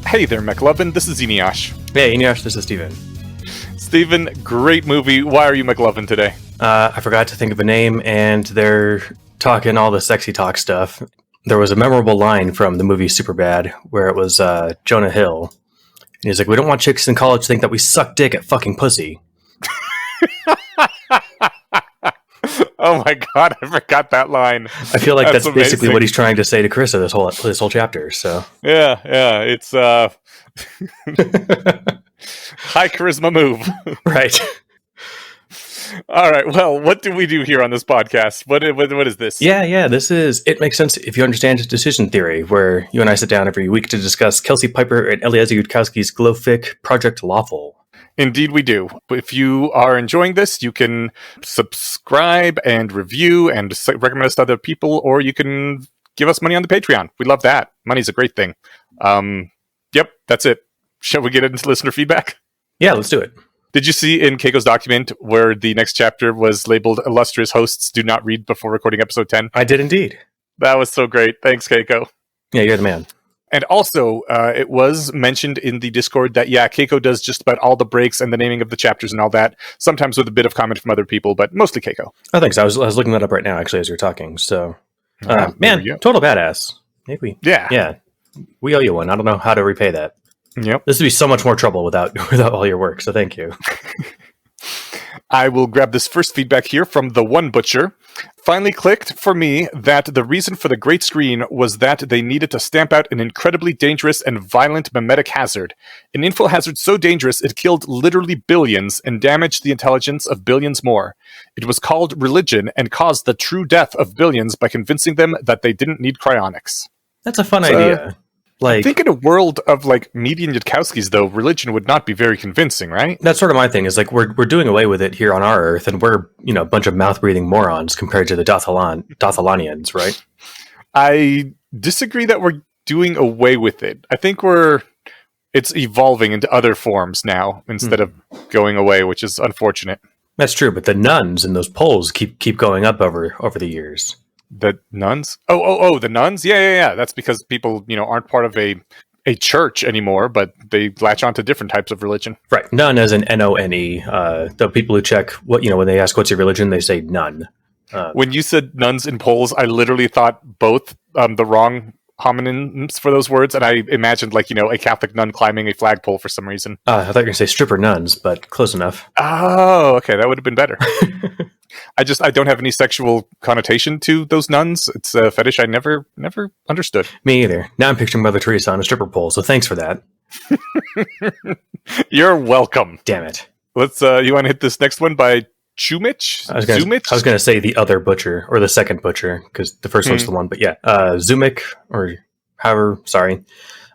Hey there, McLovin. This is Eneash. Hey, Eneash, this is Steven. Steven, great movie. Why are you McLovin today? I forgot to think of a name, and they're talking all the sexy talk stuff. There was a memorable line from the movie Superbad where it was Jonah Hill. And he's like, we don't want chicks in college to think that we suck dick at fucking pussy. Oh my god, I forgot that line. I feel like that's basically what he's trying to say to Carissa this whole chapter. So yeah, it's high charisma move. Right. All right. Well, what do we do here on this podcast? What is this? Yeah. This is It Makes Sense If You Understand Decision Theory, where you and I sit down every week to discuss Kelsey Piper and Eliezer Yudkowsky's Glowfic Project Lawful. Indeed we do. If you are enjoying this, you can subscribe and review and recommend us to other people, or you can give us money on the Patreon. We love that. Money's a great thing. Yep, that's it. Shall we get into listener feedback? Yeah, let's do it. Did you see in Keiko's document where the next chapter was labeled Illustrious Hosts Do Not Read Before Recording Episode 10? I did indeed. That was so great. Thanks, Keiko. Yeah, you're the man. And also, it was mentioned in the Discord that, Keiko does just about all the breaks and the naming of the chapters and all that, sometimes with a bit of comment from other people, but mostly Keiko. Oh, thanks. I was looking that up right now, actually, as you were talking. So, man, total badass. Maybe. Yeah. We owe you one. I don't know how to repay that. Yep. This would be so much more trouble without all your work, so thank you. I will grab this first feedback here from The One Butcher. Finally clicked for me that the reason for the great screen was that they needed to stamp out an incredibly dangerous and violent memetic hazard. An info hazard so dangerous it killed literally billions and damaged the intelligence of billions more. It was called religion and caused the true death of billions by convincing them that they didn't need cryonics. That's a fun idea. I think in a world of Meade and Yudkowsky's, though, religion would not be very convincing, right? That's sort of my thing. Is we're doing away with it here on our Earth, and we're a bunch of mouth breathing morons compared to the Dothalanians, right? I disagree that we're doing away with it. I think it's evolving into other forms now instead of going away, which is unfortunate. That's true, but the nuns in those polls keep going up over the years. The nuns? Oh, the nuns? Yeah. That's because people, aren't part of a church anymore, but they latch on to different types of religion. Right. None as in None. The people who check when they ask what's your religion, they say none. When you said nuns in polls, I literally thought both the wrong homonyms for those words, and I imagined a Catholic nun climbing a flagpole for some reason. I thought you were going to say stripper nuns, but close enough. Oh, okay. That would have been better. I don't have any sexual connotation to those nuns. It's a fetish I never understood. Me either. Now I'm picturing Mother Teresa on a stripper pole, so thanks for that. You're welcome. Damn it. Let's, you want to hit this next one by Chumich? I was going to say the other butcher, or the second butcher, because the first one's the one, but yeah. Zumik, or however, sorry.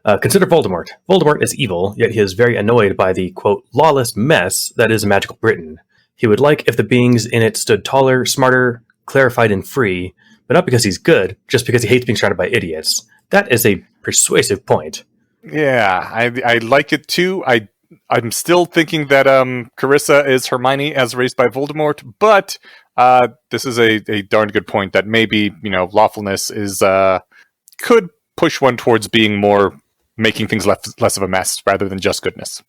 Consider Voldemort. Voldemort is evil, yet he is very annoyed by the, quote, lawless mess that is magical Britain. He would like if the beings in it stood taller, smarter, clarified, and free, but not because he's good, just because he hates being surrounded by idiots. That is a persuasive point. Yeah, I like it too. I'm still thinking that Carissa is Hermione as raised by Voldemort, but this is a darn good point that maybe, lawfulness is could push one towards being more making things less of a mess rather than just goodness.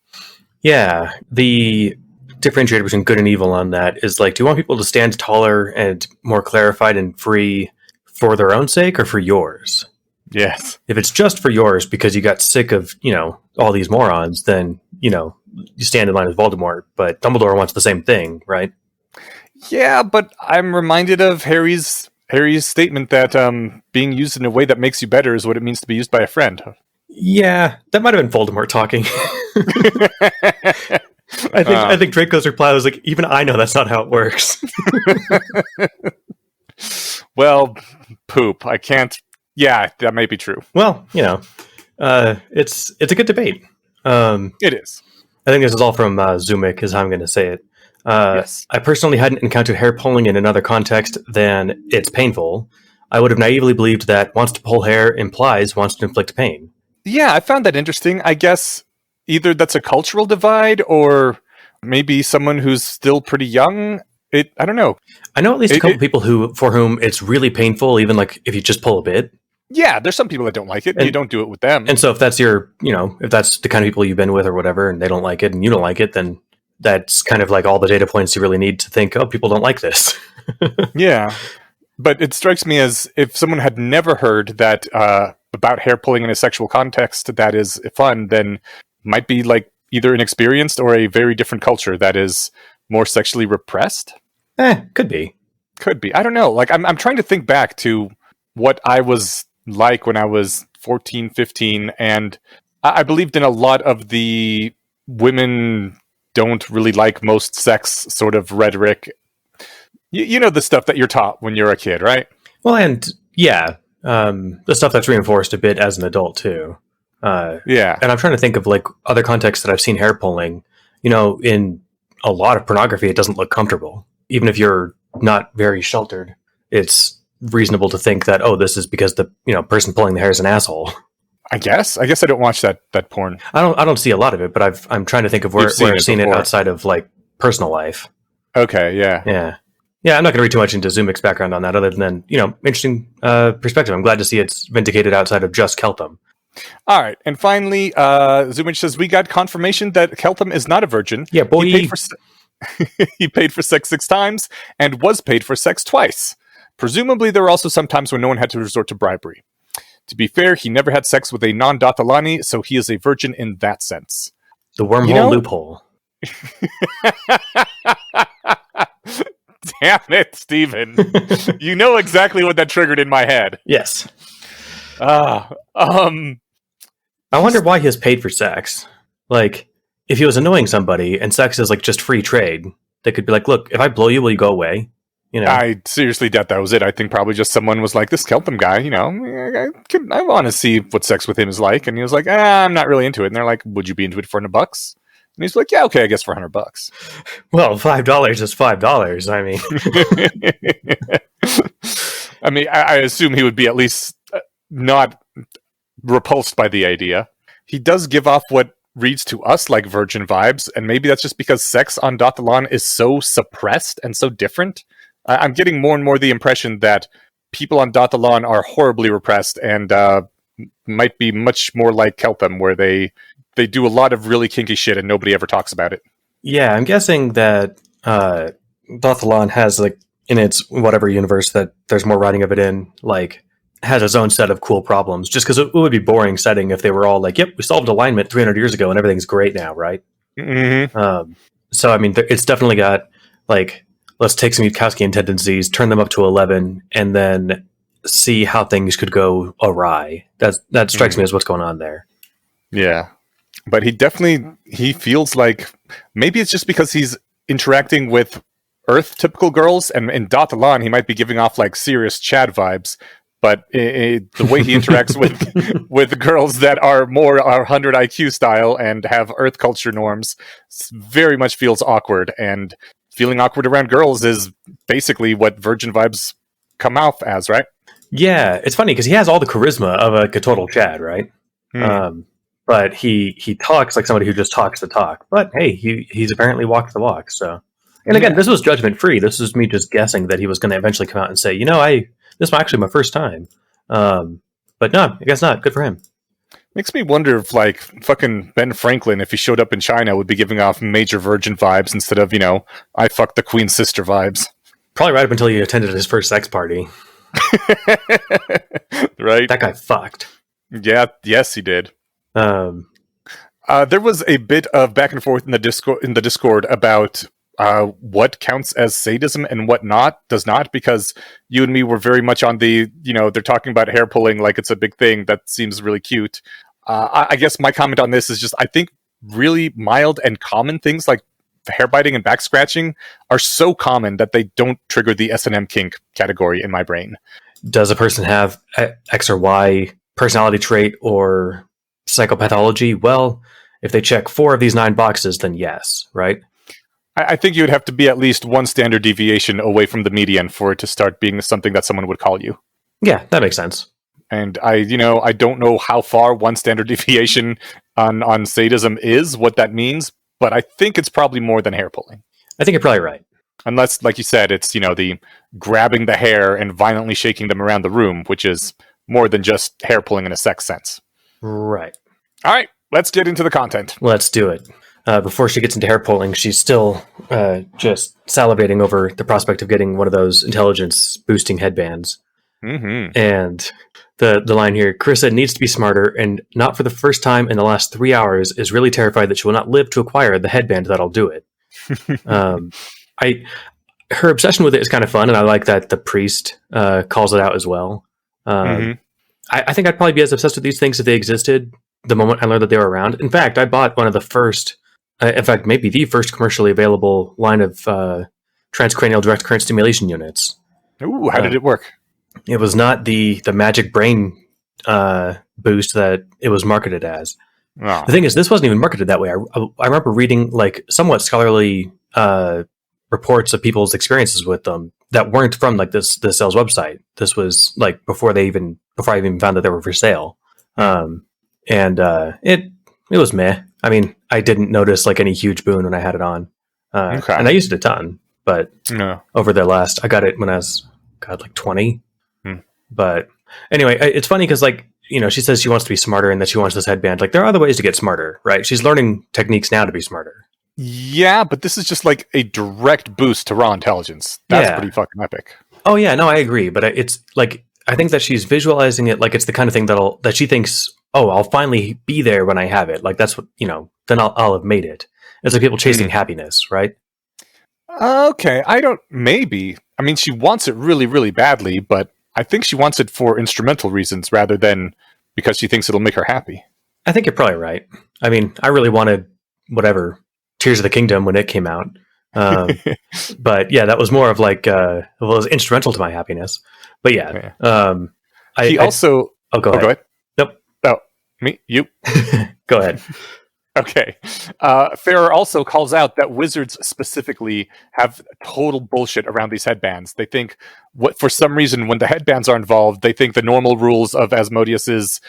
Yeah, the differentiator between good and evil on that is do you want people to stand taller and more clarified and free for their own sake or for yours? Yes. If it's just for yours because you got sick of, all these morons, then, you stand in line with Voldemort, but Dumbledore wants the same thing, right? Yeah, but I'm reminded of Harry's statement that being used in a way that makes you better is what it means to be used by a friend. Yeah, that might have been Voldemort talking. I think Draco's reply was even I know that's not how it works. Well, poop. I can't. Yeah, that may be true. Well, it's a good debate. It is. I think this is all from Zumik, is how I'm going to say it. Yes. I personally hadn't encountered hair pulling in another context than it's painful. I would have naively believed that wants to pull hair implies wants to inflict pain. Yeah, I found that interesting. I guess either that's a cultural divide or maybe someone who's still pretty young. I don't know. I know at least a couple people for whom it's really painful, even if you just pull a bit. Yeah, there's some people that don't like it, and you don't do it with them. And so if that's if that's the kind of people you've been with or whatever, and they don't like it and you don't like it, then that's kind of like all the data points you really need to think, oh, people don't like this. Yeah. But it strikes me as if someone had never heard that about hair pulling in a sexual context that is fun, then might be like either inexperienced or a very different culture that is more sexually repressed. Could be. Could be. I don't know. Like I'm trying to think back to what I was like when I was 14, 15, and I believed in a lot of the women don't really like most sex sort of rhetoric. You know the stuff that you're taught when you're a kid, right? Well, and yeah, the stuff that's reinforced a bit as an adult too. Yeah. And I'm trying to think of like other contexts that I've seen hair pulling. In a lot of pornography, it doesn't look comfortable. Even if you're not very sheltered, it's reasonable to think that, oh, this is because the person pulling the hair is an asshole. I guess I don't watch that porn. I don't see a lot of it, but I'm trying to think of where I've seen it outside of like personal life. Okay, yeah. I'm not going to read too much into Zumik's background on that, other than interesting perspective. I'm glad to see it's vindicated outside of just Keltham. All right, and finally, Zumich says we got confirmation that Keltham is not a virgin. Yeah, boy. He paid for sex 6 times and was paid for sex twice. Presumably, there were also some times when no one had to resort to bribery. To be fair, he never had sex with a non-Dathalani, so he is a virgin in that sense. The wormhole loophole. Damn it, Steven. You know exactly what that triggered in my head. Yes. I wonder why he has paid for sex. Like, if he was annoying somebody and sex is like just free trade, they could be like, look, if I blow you, will you go away? I seriously doubt that was it. I think probably just someone was like, this Keltham guy, I want to see what sex with him is like. And he was like, I'm not really into it. And they're like, would you be into it for $100? And he's like, yeah, okay, I guess for $100. Well, $5 is $5. I mean, I assume he would be at least not repulsed by the idea. He does give off what reads to us like virgin vibes, and maybe that's just because sex on Dathalan is so suppressed and so different. I'm getting more and more the impression that people on Dathalan are horribly repressed and might be much more like Keltham, where they do a lot of really kinky shit and nobody ever talks about it. Yeah, I'm guessing that Dathalan has, like, in its whatever universe that there's more writing of it in, like, has its own set of cool problems. Just because it would be boring setting if they were all like, yep, we solved alignment 300 years ago and everything's great now, right? Mm-hmm. So, I mean, it's definitely got, like, let's take some Yudkowskian tendencies, turn them up to 11, and then see how things could go awry. That strikes me as what's going on there. Yeah. But he feels like maybe it's just because he's interacting with Earth typical girls, and in Dathalan he might be giving off like serious Chad vibes. But the way he interacts with girls that are more 100 IQ style and have Earth culture norms very much feels awkward. And feeling awkward around girls is basically what virgin vibes come off as, right? Yeah, it's funny because he has all the charisma of a total Chad, right? But he talks like somebody who just talks the talk. But hey, he's apparently walked the walk. So, and again, this was judgment free. This is me just guessing that he was going to eventually come out and say, this was actually my first time. But no, I guess not. Good for him. Makes me wonder if, like, fucking Ben Franklin, if he showed up in China, would be giving off major virgin vibes instead of, I fucked the Queen's sister vibes. Probably right up until he attended his first sex party. Right? That guy fucked. Yeah, yes, he did. There was a bit of back and forth in the Discord about what counts as sadism and what does not, because you and me were very much on the, they're talking about hair pulling like it's a big thing that seems really cute. I guess my comment on this is just, I think really mild and common things like hair biting and back scratching are so common that they don't trigger the S&M kink category in my brain. Does a person have X or Y personality trait or psychopathology? Well, if they check 4 of these 9 boxes, then yes, right? I think you would have to be at least one standard deviation away from the median for it to start being something that someone would call you. Yeah, that makes sense. And I don't know how far one standard deviation on sadism is, what that means, but I think it's probably more than hair pulling. I think you're probably right. Unless, like you said, it's, the grabbing the hair and violently shaking them around the room, which is more than just hair pulling in a sex sense. Right. All right, let's get into the content. Let's do it. Before she gets into hair pulling, she's still just salivating over the prospect of getting one of those intelligence boosting headbands. Mm-hmm. And the line here, Carissa needs to be smarter, and not for the first time in the last 3 hours is really terrified that she will not live to acquire the headband that'll do it. Her obsession with it is kind of fun, and I like that the priest calls it out as well. I think I'd probably be as obsessed with these things if they existed the moment I learned that they were around. In fact, I bought one of the first, maybe the first commercially available line of transcranial direct current stimulation units. Ooh, how did it work? It was not the magic brain boost that it was marketed as. Oh. The thing is, this wasn't even marketed that way. I remember reading like somewhat scholarly reports of people's experiences with them that weren't from like this sales website. This was like before I even found that they were for sale. It was meh. I mean, I didn't notice like any huge boon when I had it on. And I used it a ton, but over the last, I got it when I was like 20. But anyway, it's funny because like, you know, she says she wants to be smarter and that she wants this headband. Like there are other ways to get smarter, right? She's learning techniques now to be smarter. Yeah, but this is just like a direct boost to raw intelligence. That's pretty fucking epic. Oh yeah, no, I agree. But it's like, I think that she's visualizing it like it's the kind of thing that she thinks, oh, I'll finally be there when I have it. Like that's what, you know, then I'll have made it. It's like people chasing happiness, right? Okay, maybe. I mean, she wants it really, really badly, but I think she wants it for instrumental reasons rather than because she thinks it'll make her happy. I think you're probably right. I mean, I really wanted whatever Tears of the Kingdom when it came out. But yeah, that was more of like, it was instrumental to my happiness. But yeah. Oh, go ahead. Nope. Oh, me? You? Go ahead. Okay. Farrer also calls out that wizards specifically have total bullshit around these headbands. They think, for some reason, when the headbands are involved, they think the normal rules of Asmodeus's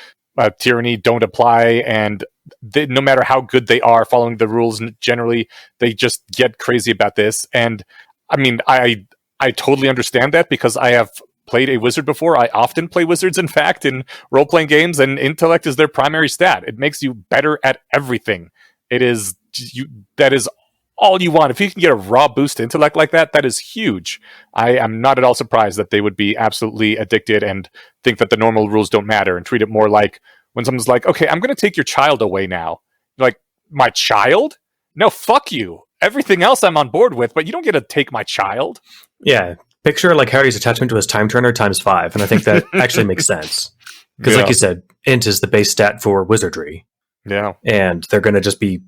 tyranny don't apply, and no matter how good they are following the rules, generally, they just get crazy about this. And I mean, I totally understand that because I have played a wizard before. I often play wizards, in fact, in role-playing games, and intellect is their primary stat. It makes you better at everything. That is all you want. If you can get a raw boost to intellect like that, that is huge. I am not at all surprised that they would be absolutely addicted and think that the normal rules don't matter and treat it more like when someone's like, okay, I'm going to take your child away now. You're like, my child? No, fuck you. Everything else I'm on board with, but you don't get to take my child. Yeah. Picture like Harry's attachment to his time turner times 5, and I think that actually makes sense. Because like you said, int is the base stat for wizardry. Yeah. And they're going to just be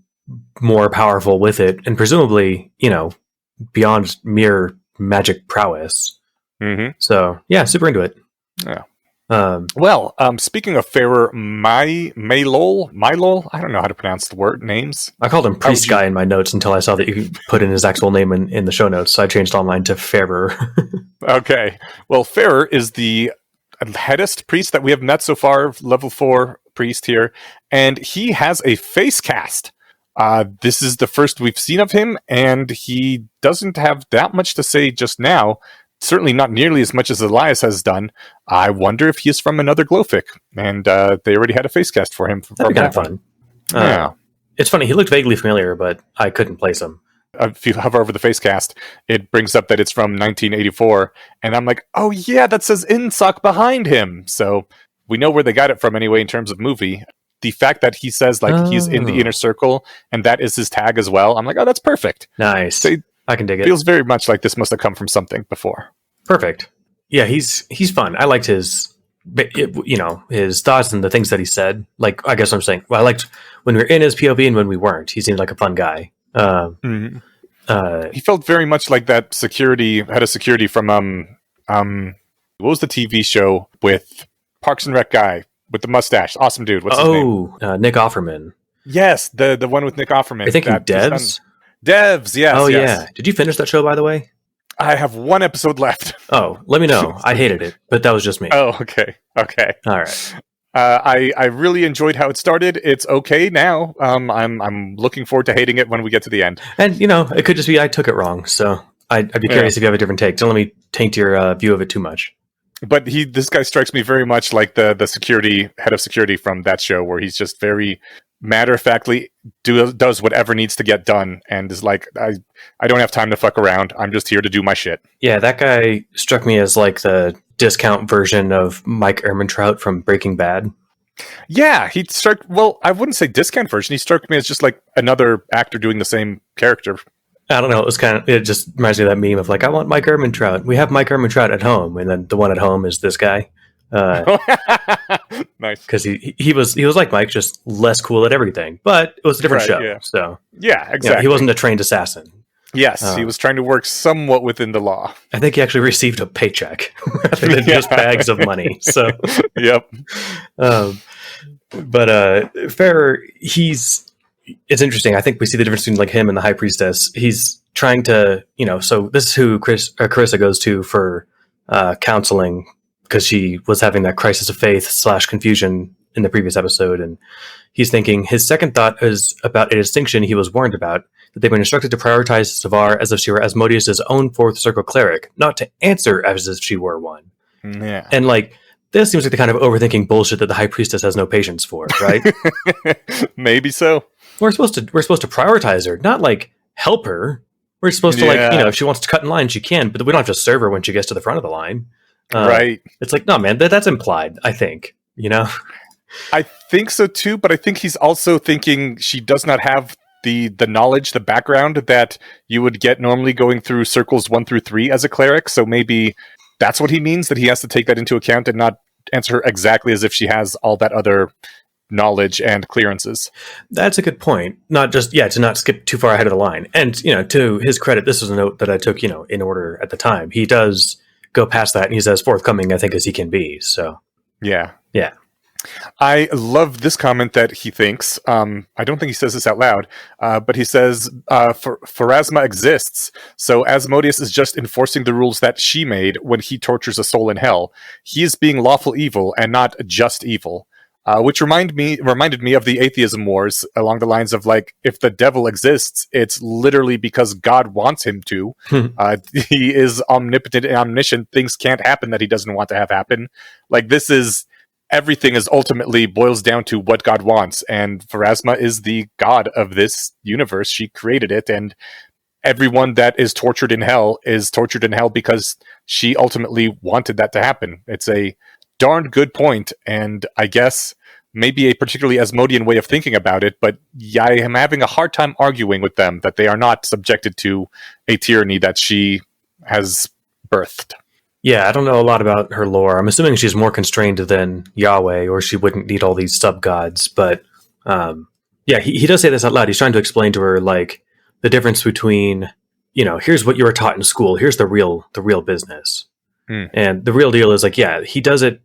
more powerful with it, and presumably, you know, beyond mere magic prowess. Mm-hmm. So, yeah, super into it. Yeah. Speaking of Farrer, Mylol, I don't know how to pronounce the names. I called him Priest Guy in my notes until I saw that you put in his actual name in the show notes, so I changed online to Farrer. Okay. Well, Farrer is the headest priest that we have met so far, level 4 priest here, and he has a face cast. This is the first we've seen of him, and he doesn't have that much to say just now. Certainly not nearly as much as Elias has done. I wonder if he is from another Glowfic, and they already had a face cast for him. That'd be kind of fun. Yeah. It's funny, he looked vaguely familiar, but I couldn't place him. If you hover over the face cast, it brings up that it's from 1984, and I'm like, oh yeah, that says IMSIYUDT behind him. So we know where they got it from anyway in terms of movie. The fact that he says like he's in the inner circle, and that is his tag as well, I'm like, oh, that's perfect. Nice. So I can dig it. Feels very much like this must have come from something before. Perfect. Yeah, he's fun. I liked his thoughts and the things that he said. Like, I guess what I'm saying, well, I liked when we were in his POV and when we weren't. He seemed like a fun guy. He felt very much like that head of security from what was the TV show with Parks and Rec guy with the mustache? Awesome dude. What's his name? Nick Offerman. Yes, the one with Nick Offerman. I think Devs. Devs, yes. Oh yes. yeah. Did you finish that show, by the way? I have one episode left. Oh, let me know. I hated it, but that was just me. Oh, okay. All right. I really enjoyed how it started. It's okay now. I'm looking forward to hating it when we get to the end. And it could just be I took it wrong. So I'd be curious if you have a different take. Don't let me taint your view of it too much. But this guy strikes me very much like the security head of security from that show, where he's just very matter of factly does whatever needs to get done, and is like, I don't have time to fuck around. I'm just here to do my shit. Yeah, that guy struck me as like the discount version of Mike Ehrmantraut from Breaking Bad. Yeah, I wouldn't say discount version. He struck me as just like another actor doing the same character. I don't know. It just reminds me of that meme of like, I want Mike Ehrmantraut. We have Mike Ehrmantraut at home, and then the one at home is this guy. Nice, because he was like Mike, just less cool at everything. But it was a different show. Yeah. So yeah, exactly. He wasn't a trained assassin. Yes, he was trying to work somewhat within the law. I think he actually received a paycheck rather than just bags of money. So, yep. But Farrer, it's interesting. I think we see the difference between like him and the High Priestess. He's trying to, so this is who Carissa goes to for counseling, because she was having that crisis of faith / confusion in the previous episode. And he's thinking his second thought is about a distinction he was warned about, that they've been instructed to prioritize Savar as if she were Asmodeus' own fourth circle cleric, not to answer as if she were one. Yeah. And like, this seems like the kind of overthinking bullshit that the High Priestess has no patience for, right? Maybe so. We're supposed to prioritize her, not like help her. We're supposed to if she wants to cut in line, she can, but we don't have to serve her when she gets to the front of the line. Right. It's like, no, man, that's implied, I think, I think so too, but I think he's also thinking she does not have the knowledge, the background that you would get normally going through circles 1 through 3 as a cleric. So maybe that's what he means, that he has to take that into account and not answer her exactly as if she has all that other knowledge and clearances. That's a good point. Not just, to not skip too far ahead of the line. And, to his credit, this was a note that I took, in order at the time. He does go past that, and he's as forthcoming, I think, as he can be. So, yeah. I love this comment that he thinks. I don't think he says this out loud, but he says, Pharasma exists, so Asmodeus is just enforcing the rules that she made when he tortures a soul in hell. He is being lawful evil and not just evil. Which reminded me of the atheism wars, along the lines of like, if the devil exists, it's literally because God wants him to. He is omnipotent and omniscient. Things can't happen that he doesn't want to have happen. Like, everything is ultimately boils down to what God wants, and Pharasma is the god of this universe. She created it, and everyone that is tortured in hell because she ultimately wanted that to happen. It's a darn good point, and I guess maybe a particularly Asmodean way of thinking about it, but I am having a hard time arguing with them that they are not subjected to a tyranny that she has birthed. Yeah, I don't know a lot about her lore. I'm assuming she's more constrained than Yahweh, or she wouldn't need all these sub-gods. But he does say this out loud. He's trying to explain to her like the difference between, here's what you were taught in school. Here's the real business. And the real deal is like, he does it.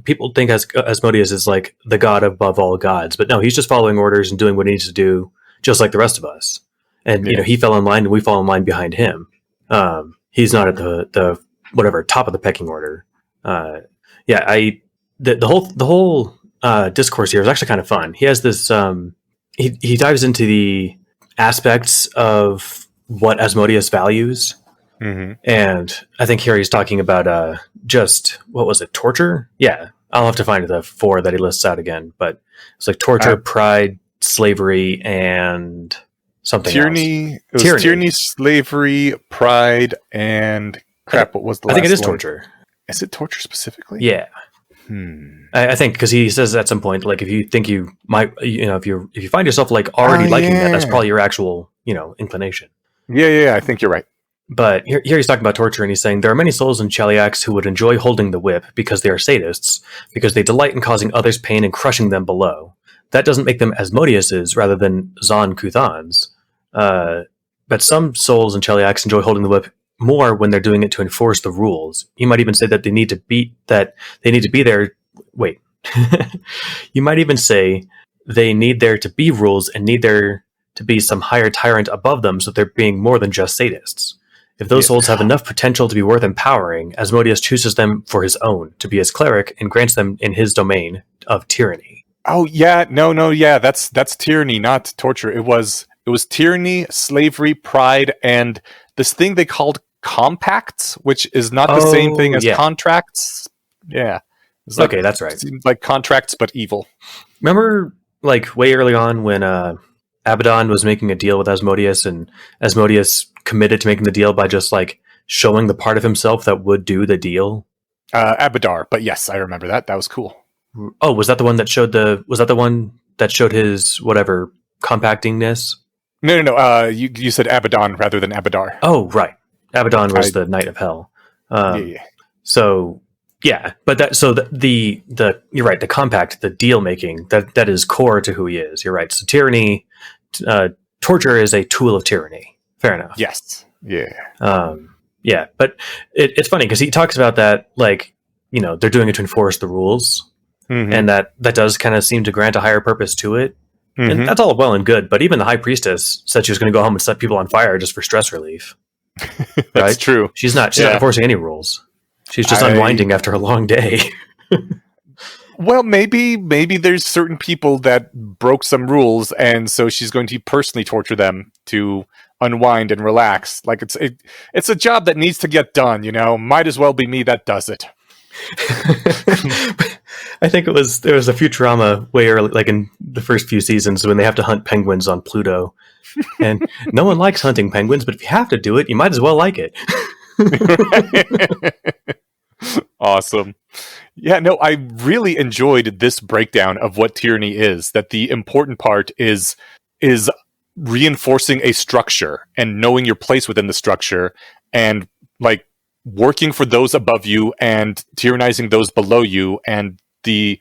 People think Asmodeus is like the god above all gods, but no, he's just following orders and doing what he needs to do, just like the rest of us. And he fell in line, and we fall in line behind him. He's not at the whatever top of the pecking order. The whole discourse here is actually kind of fun. He has this. He dives into the aspects of what Asmodeus values. Mm-hmm. And I think here he's talking about just, what was it, torture? Yeah, I'll have to find the 4 that he lists out again. But it's like torture, pride, slavery, and something tyranny. else. It was tyranny, slavery, pride, and crap. What was the last one? I think it is torture. Is it torture specifically? Yeah. I think because he says at some point, like, if you think you might, if you find yourself like already liking that's probably your actual, inclination. Yeah. I think you're right. But here he's talking about torture, and he's saying there are many souls in Cheliax who would enjoy holding the whip because they are sadists, because they delight in causing others pain and crushing them below. That doesn't make them Asmodeus's rather than Zon Kuthans. But some souls in Cheliax enjoy holding the whip more when they're doing it to enforce the rules. You might even say that they need to be there. Wait, you might even say they need there to be rules and need there to be some higher tyrant above them, so they're being more than just sadists. If those souls have enough potential to be worth empowering, Asmodeus chooses them for his own, to be his cleric, and grants them in his domain of tyranny. Oh yeah, no, that's tyranny, not torture. It was tyranny, slavery, pride, and this thing they called compacts, which is not the same thing as yeah. contracts. Yeah. Okay, that's right. Seems like contracts, but evil. Remember, like, way early on when Abaddon was making a deal with Asmodeus, and Asmodeus committed to making the deal by just, like, showing the part of himself that would do the deal? Abadar, but yes, I remember that. That was cool. Oh, was that the one that showed his, whatever, compactingness? No. You said Abaddon rather than Abadar. Oh, right. Abaddon was the Knight of Hell. Yeah. So yeah, but the you're right. The compact, the deal making, that is core to who he is. You're right. So tyranny, torture is a tool of tyranny. Fair enough. Yes. Yeah. Yeah, but it's funny because he talks about that, like, you know, they're doing it to enforce the rules, and that does kind of seem to grant a higher purpose to it. And that's all well and good, but even the high priestess said she was going to go home and set people on fire just for stress relief. That's right? true. She's not enforcing any rules. She's just unwinding after a long day. Well, maybe there's certain people that broke some rules, and so she's going to personally torture them to unwind and relax. Like it's a job that needs to get done, you know. Might as well be me that does it. I think there was a Futurama way early, like in the first few seasons, when they have to hunt penguins on Pluto, and no one likes hunting penguins, but if you have to do it, you might as well like it. Awesome. Yeah, no, I really enjoyed this breakdown of what tyranny is. That the important part is reinforcing a structure and knowing your place within the structure, and like working for those above you and tyrannizing those below you, and the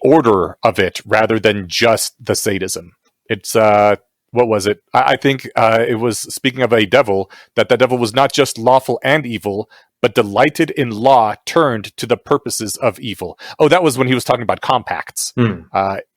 order of it rather than just the sadism. It's what was it? I think it was, speaking of a devil, that the devil was not just lawful and evil, but delighted in law turned to the purposes of evil. Oh, that was when he was talking about compacts.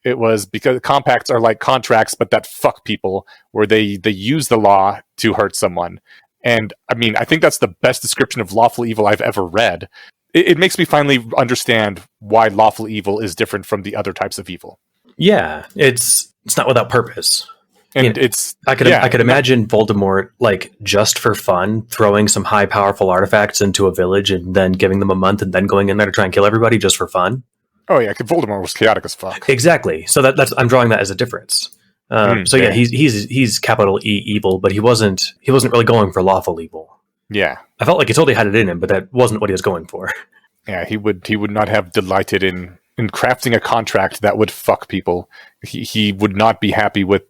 It was because compacts are like contracts, but that fuck people, where they use the law to hurt someone. And I mean, I think that's the best description of lawful evil I've ever read. It makes me finally understand why lawful evil is different from the other types of evil. Yeah, it's not without purpose. And I could imagine Voldemort, like, just for fun, throwing some high powerful artifacts into a village and then giving them a month and then going in there to try and kill everybody just for fun. Oh yeah, Voldemort was chaotic as fuck. Exactly. So that's I'm drawing that as a difference. He's capital E evil, but he wasn't really going for lawful evil. Yeah, I felt like he totally had it in him, but that wasn't what he was going for. Yeah, he would not have delighted in crafting a contract that would fuck people. He would not be happy with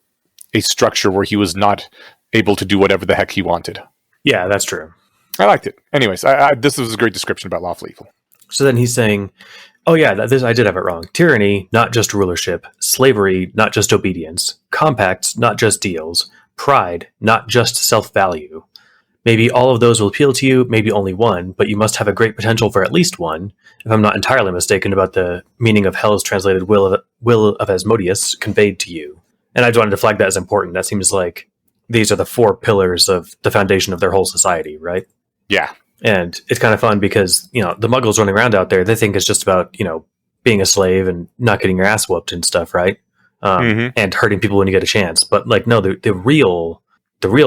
a structure where he was not able to do whatever the heck he wanted. Yeah, that's true. I liked it. Anyways, this was a great description about lawful evil. So then he's saying, oh yeah, I did have it wrong. Tyranny, not just rulership. Slavery, not just obedience. Compacts, not just deals. Pride, not just self-value. Maybe all of those will appeal to you, maybe only one, but you must have a great potential for at least one, if I'm not entirely mistaken about the meaning of Hell's translated will of Asmodeus conveyed to you. And I just wanted to flag that as important. That seems like these are the 4 pillars of the foundation of their whole society, right? Yeah. And it's kind of fun because, you know, the muggles running around out there, they think it's just about, you know, being a slave and not getting your ass whooped and stuff, right? And hurting people when you get a chance. But, like, no, the real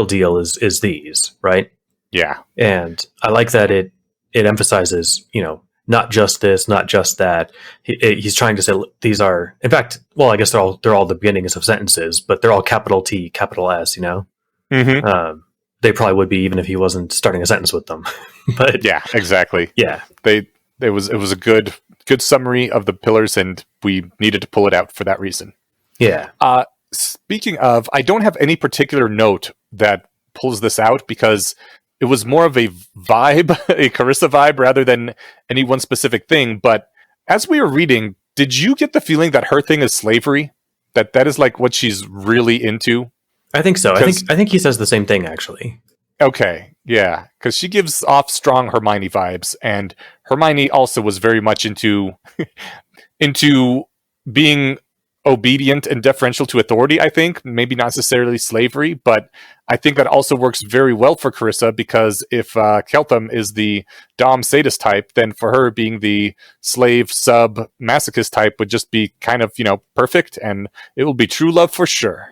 deal is these, right? Yeah. And I like that it emphasizes, you know, not just this, not just that. He's trying to say these are, in fact, well, I guess they're all the beginnings of sentences, but they're all capital T, capital S, you know? They probably would be even if he wasn't starting a sentence with them. But yeah, exactly. Yeah. It was a good summary of the pillars, and we needed to pull it out for that reason. Yeah. Speaking of, I don't have any particular note that pulls this out because it was more of a vibe, a Carissa vibe, rather than any one specific thing. But as we were reading, did you get the feeling that her thing is slavery? That is like what she's really into? I think so. I think he says the same thing, actually. Okay, yeah, because she gives off strong Hermione vibes, and Hermione also was very much into being obedient and deferential to authority, I think. Maybe not necessarily slavery, but I think that also works very well for Carissa, because if Keltham is the dom sadist type, then for her being the slave sub masochist type would just be kind of, you know, perfect, and it will be true love for sure.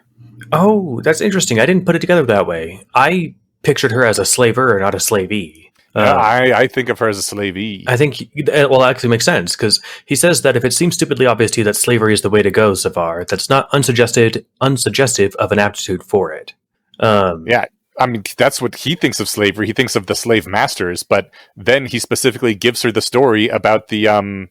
Oh, that's interesting. I didn't put it together that way. I pictured her as a slaver or not a slavey. I think of her as a slavey. I think, well, it actually makes sense, because he says that if it seems stupidly obvious to you that slavery is the way to go, Savar, that's not unsuggestive of an aptitude for it. Yeah, I mean, that's what he thinks of slavery. He thinks of the slave masters, but then he specifically gives her the story about the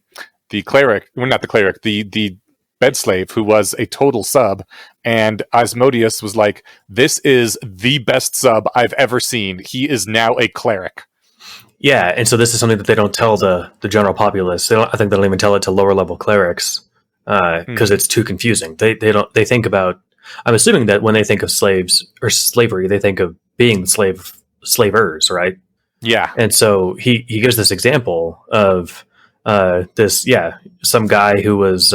cleric, well, not the cleric, the bed slave who was a total sub, and Asmodeus was like, this is the best sub I've ever seen. He is now a cleric. Yeah, and so this is something that they don't tell the general populace. I think they don't even tell it to lower level clerics because it's too confusing. They think about. I'm assuming that when they think of slaves or slavery, they think of being slavers, right? Yeah, and so he gives this example of some guy who was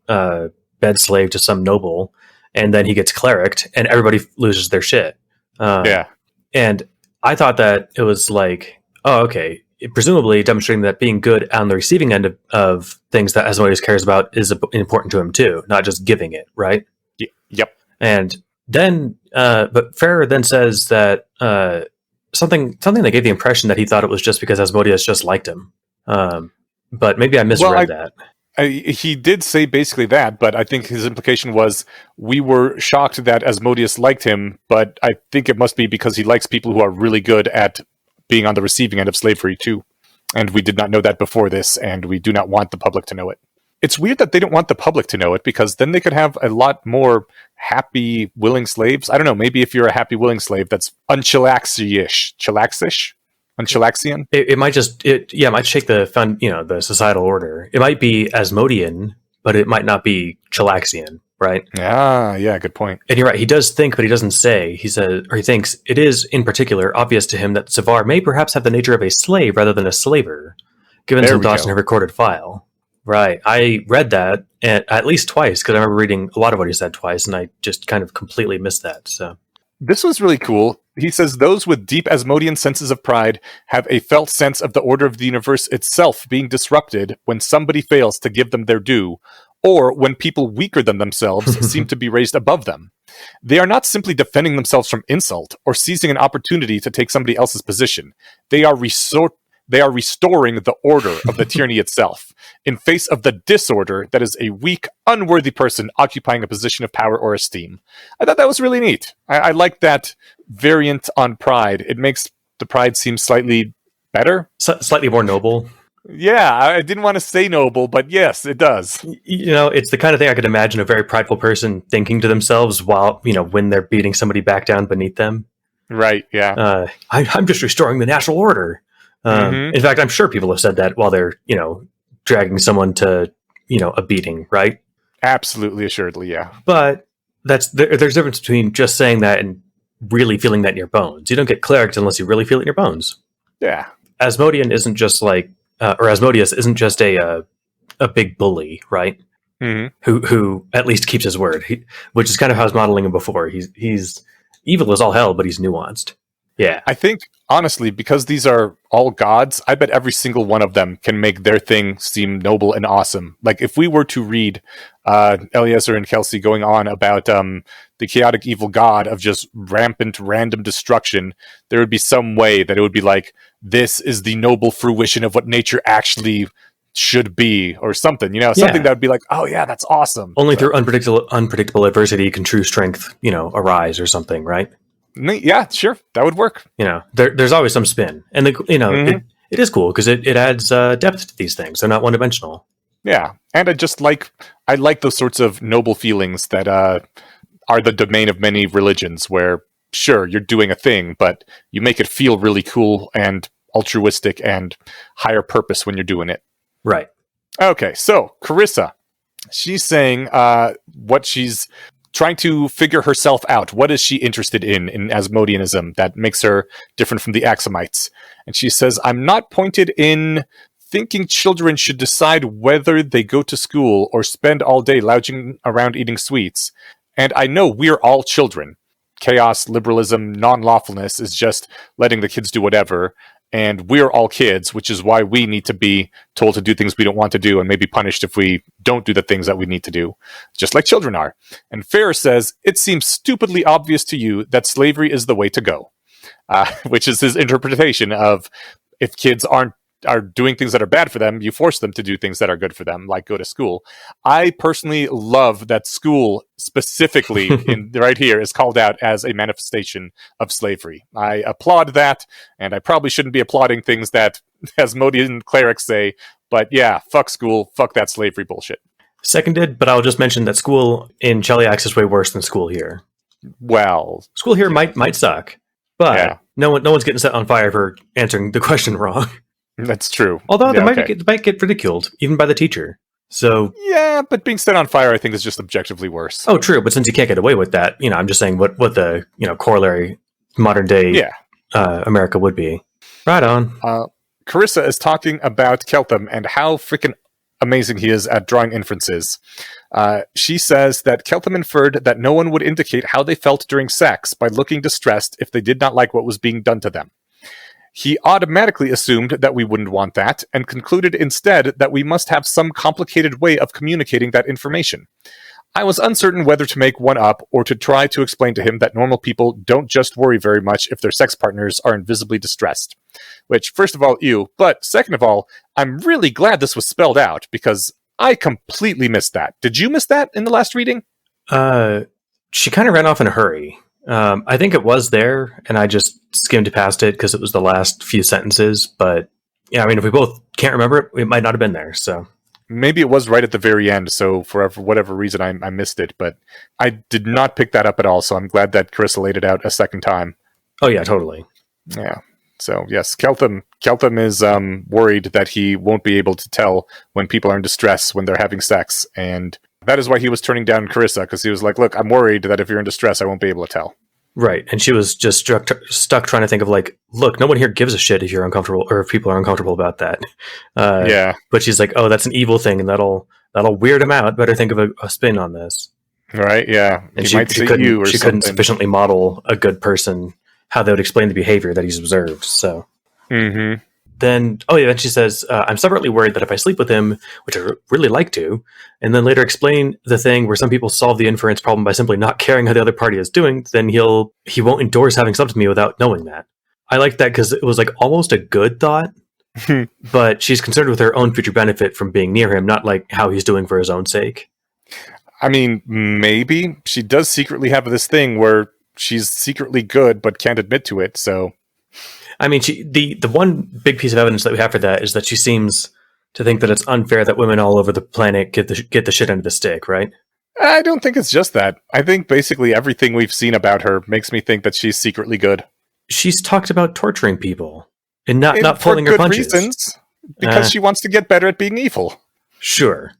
bed slave to some noble, and then he gets clericked, and everybody loses their shit. And I thought that it was like, oh, okay, presumably demonstrating that being good on the receiving end of things that Asmodeus cares about is important to him too, not just giving it, right? Yep. And then, but Farrer then says that something that gave the impression that he thought it was just because Asmodeus just liked him. But maybe I misread that. He did say basically that, but I think his implication was we were shocked that Asmodeus liked him, but I think it must be because he likes people who are really good at being on the receiving end of slavery too. And we did not know that before this, and we do not want the public to know it. It's weird that they don't want the public to know it, because then they could have a lot more happy, willing slaves. I don't know, maybe if you're a happy, willing slave that's unchilaxi-ish. Chilaxish? Unchilaxian? It might just, might shake the societal order. It might be Asmodean, but it might not be Chilaxian, right? Yeah, good point. And you're right, he does think, but he doesn't say. He says, or he thinks, it is, in particular, obvious to him that Savar may perhaps have the nature of a slave rather than a slaver, given some thoughts in her recorded file. Right. I read that at least twice, because I remember reading a lot of what he said twice, and I just kind of completely missed that. So this was really cool. He says, those with deep Asmodean senses of pride have a felt sense of the order of the universe itself being disrupted when somebody fails to give them their due, or when people weaker than themselves seem to be raised above them. They are not simply defending themselves from insult or seizing an opportunity to take somebody else's position. They are restoring the order of the tyranny itself, in face of the disorder that is a weak, unworthy person occupying a position of power or esteem. I thought that was really neat. I like that variant on pride. It makes the pride seem slightly better. Slightly more noble. Yeah, I didn't want to say noble, but yes, it does. It's the kind of thing I could imagine a very prideful person thinking to themselves while, when they're beating somebody back down beneath them. Right, yeah. I'm just restoring the natural order. In fact, I'm sure people have said that while they're, dragging someone to, a beating, right? Absolutely, assuredly, yeah. But there's a difference between just saying that and really feeling that in your bones. You don't get clericked unless you really feel it in your bones. Yeah. Asmodean isn't just like, or Asmodeus isn't just a big bully, right? Who at least keeps his word, which is kind of how I was modeling him before. He's evil as all hell, but he's nuanced. Yeah. I think, honestly, because these are all gods, I bet every single one of them can make their thing seem noble and awesome. Like, if we were to read Eliezer and Kelsey going on about the chaotic evil god of just rampant random destruction, there would be some way that it would be like, this is the noble fruition of what nature actually should be, or something, something that would be like, oh yeah, that's awesome. Only through unpredictable adversity can true strength, arise or something, right? Yeah, sure, that would work. There's always some spin, and it is cool because it adds depth to these things. They're not one dimensional. Yeah, and I like those sorts of noble feelings that are the domain of many religions, where sure you're doing a thing, but you make it feel really cool and altruistic and higher purpose when you're doing it. Right. Okay, so Carissa, she's saying what she's trying to figure herself out. What is she interested in Asmodeanism that makes her different from the Axumites? And she says, I'm not pointed in thinking children should decide whether they go to school or spend all day lounging around eating sweets. And I know we're all children. Chaos, liberalism, non-lawfulness is just letting the kids do whatever. And we're all kids, which is why we need to be told to do things we don't want to do and maybe punished if we don't do the things that we need to do, just like children are. And Farrer says, it seems stupidly obvious to you that slavery is the way to go. which is his interpretation of if kids are doing things that are bad for them, you force them to do things that are good for them, like go to school. I personally love that school specifically in right here is called out as a manifestation of slavery. I applaud that, and I probably shouldn't be applauding things that Asmodean clerics say, but yeah, fuck school, fuck that slavery bullshit. Seconded, but I'll just mention that school in Cheliax is way worse than school here. Well, School here might suck, but yeah, no one's getting set on fire for answering the question wrong. that's true. Although Yeah, they might get ridiculed, even by the teacher. So yeah, but being set on fire, I think, is just objectively worse. oh, true. But since you can't get away with that, I'm just saying what the corollary modern day America would be. Right on. Carissa is talking about Keltham and how freaking amazing he is at drawing inferences. She says that Keltham inferred that no one would indicate how they felt during sex by looking distressed if they did not like what was being done to them. He automatically assumed that we wouldn't want that, and concluded instead that we must have some complicated way of communicating that information. I was uncertain whether to make one up or to try to explain to him that normal people don't just worry very much if their sex partners are invisibly distressed. Which, first of all, ew, but second of all, I'm really glad this was spelled out, because I completely missed that. Did you miss that in the last reading? She kind of ran off in a hurry. I think it was there, and I just skimmed past it because it was the last few sentences. But yeah, I mean, if we both can't remember it, it might not have been there. So maybe it was right at the very end, so for whatever reason I missed it. But I did not pick that up at all, so I'm glad that Carissa laid it out a second time. Oh yeah, totally. Yeah. So yes, Keltham is worried that he won't be able to tell when people are in distress when they're having sex, and that is why he was turning down Carissa, because he was like, "Look, I'm worried that if you're in distress, I won't be able to tell." Right, and she was just stuck trying to think of like, look, no one here gives a shit if you're uncomfortable or if people are uncomfortable about that. Yeah, but she's like, oh, that's an evil thing, and that'll weird him out. Better think of a spin on this. Right? Yeah, and she couldn't sufficiently model a good person how they would explain the behavior that he's observed. So then she says, I'm separately worried that if I sleep with him, which I really like to, and then later explain the thing where some people solve the inference problem by simply not caring how the other party is doing, then he won't endorse having sex with me without knowing that. I like that because it was like almost a good thought, but she's concerned with her own future benefit from being near him, not like how he's doing for his own sake. I mean, maybe she does secretly have this thing where she's secretly good but can't admit to it, so I mean, the one big piece of evidence that we have for that is that she seems to think that it's unfair that women all over the planet get the shit end of the stick, right? I don't think it's just that. I think basically everything we've seen about her makes me think that she's secretly good. She's talked about torturing people and not pulling her punches. Reasons, because she wants to get better at being evil. Sure.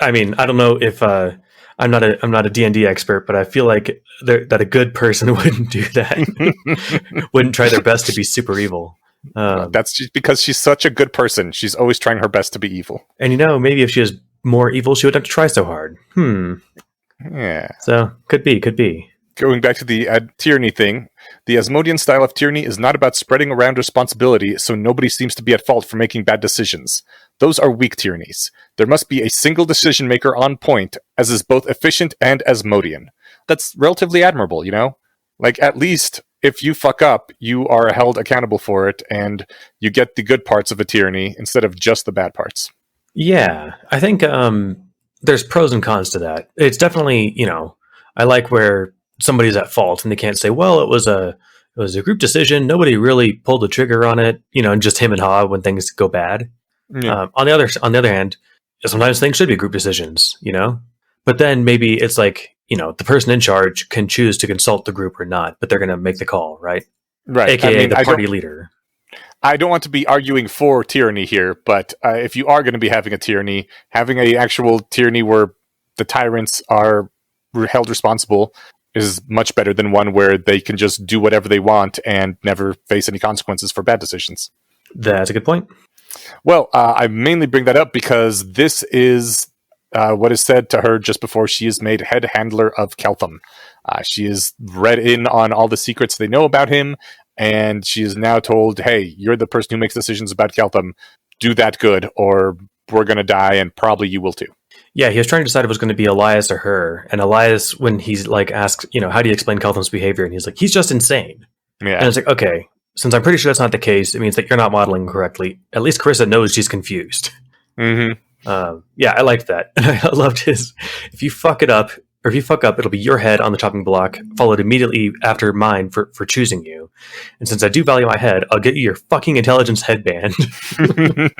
I mean, I don't know if I'm not a D&D expert, but I feel like that a good person wouldn't do that. Wouldn't try their best to be super evil. That's just because she's such a good person. She's always trying her best to be evil. And maybe if she was more evil, she wouldn't have to try so hard. Yeah. So could be. Going back to the tyranny thing, the Asmodean style of tyranny is not about spreading around responsibility so nobody seems to be at fault for making bad decisions. Those are weak tyrannies. There must be a single decision maker on point, as is both efficient and Asmodean. That's relatively admirable, Like, at least, if you fuck up, you are held accountable for it, and you get the good parts of a tyranny instead of just the bad parts. Yeah, I think there's pros and cons to that. It's definitely, I like where somebody's at fault and they can't say, well, it was a group decision. Nobody really pulled the trigger on it, and just him and Ha when things go bad. Yeah. On the other hand, sometimes things should be group decisions, but then maybe it's like, the person in charge can choose to consult the group or not, but they're going to make the call, right? Right. AKA the party leader. I don't want to be arguing for tyranny here, but if you are going to be having a tyranny, having an actual tyranny where the tyrants are held responsible is much better than one where they can just do whatever they want and never face any consequences for bad decisions. That's a good point. Well, I mainly bring that up because this is what is said to her just before she is made head handler of Keltham. She is read in on all the secrets they know about him, and she is now told, hey, you're the person who makes decisions about Keltham. Do that good, or we're going to die, and probably you will too. Yeah, he was trying to decide if it was going to be Elias or her. And Elias, when he's like asked, how do you explain Keltham's behavior? And he's like, he's just insane. And Yeah. it's like, okay, since I'm pretty sure that's not the case, it means that you're not modeling correctly. At least Carissa knows she's confused. Mm-hmm. Yeah, I liked that. I loved his. If you fuck it up, or if you fuck up, it'll be your head on the chopping block, followed immediately after mine for choosing you. And since I do value my head, I'll get you your fucking intelligence headband. And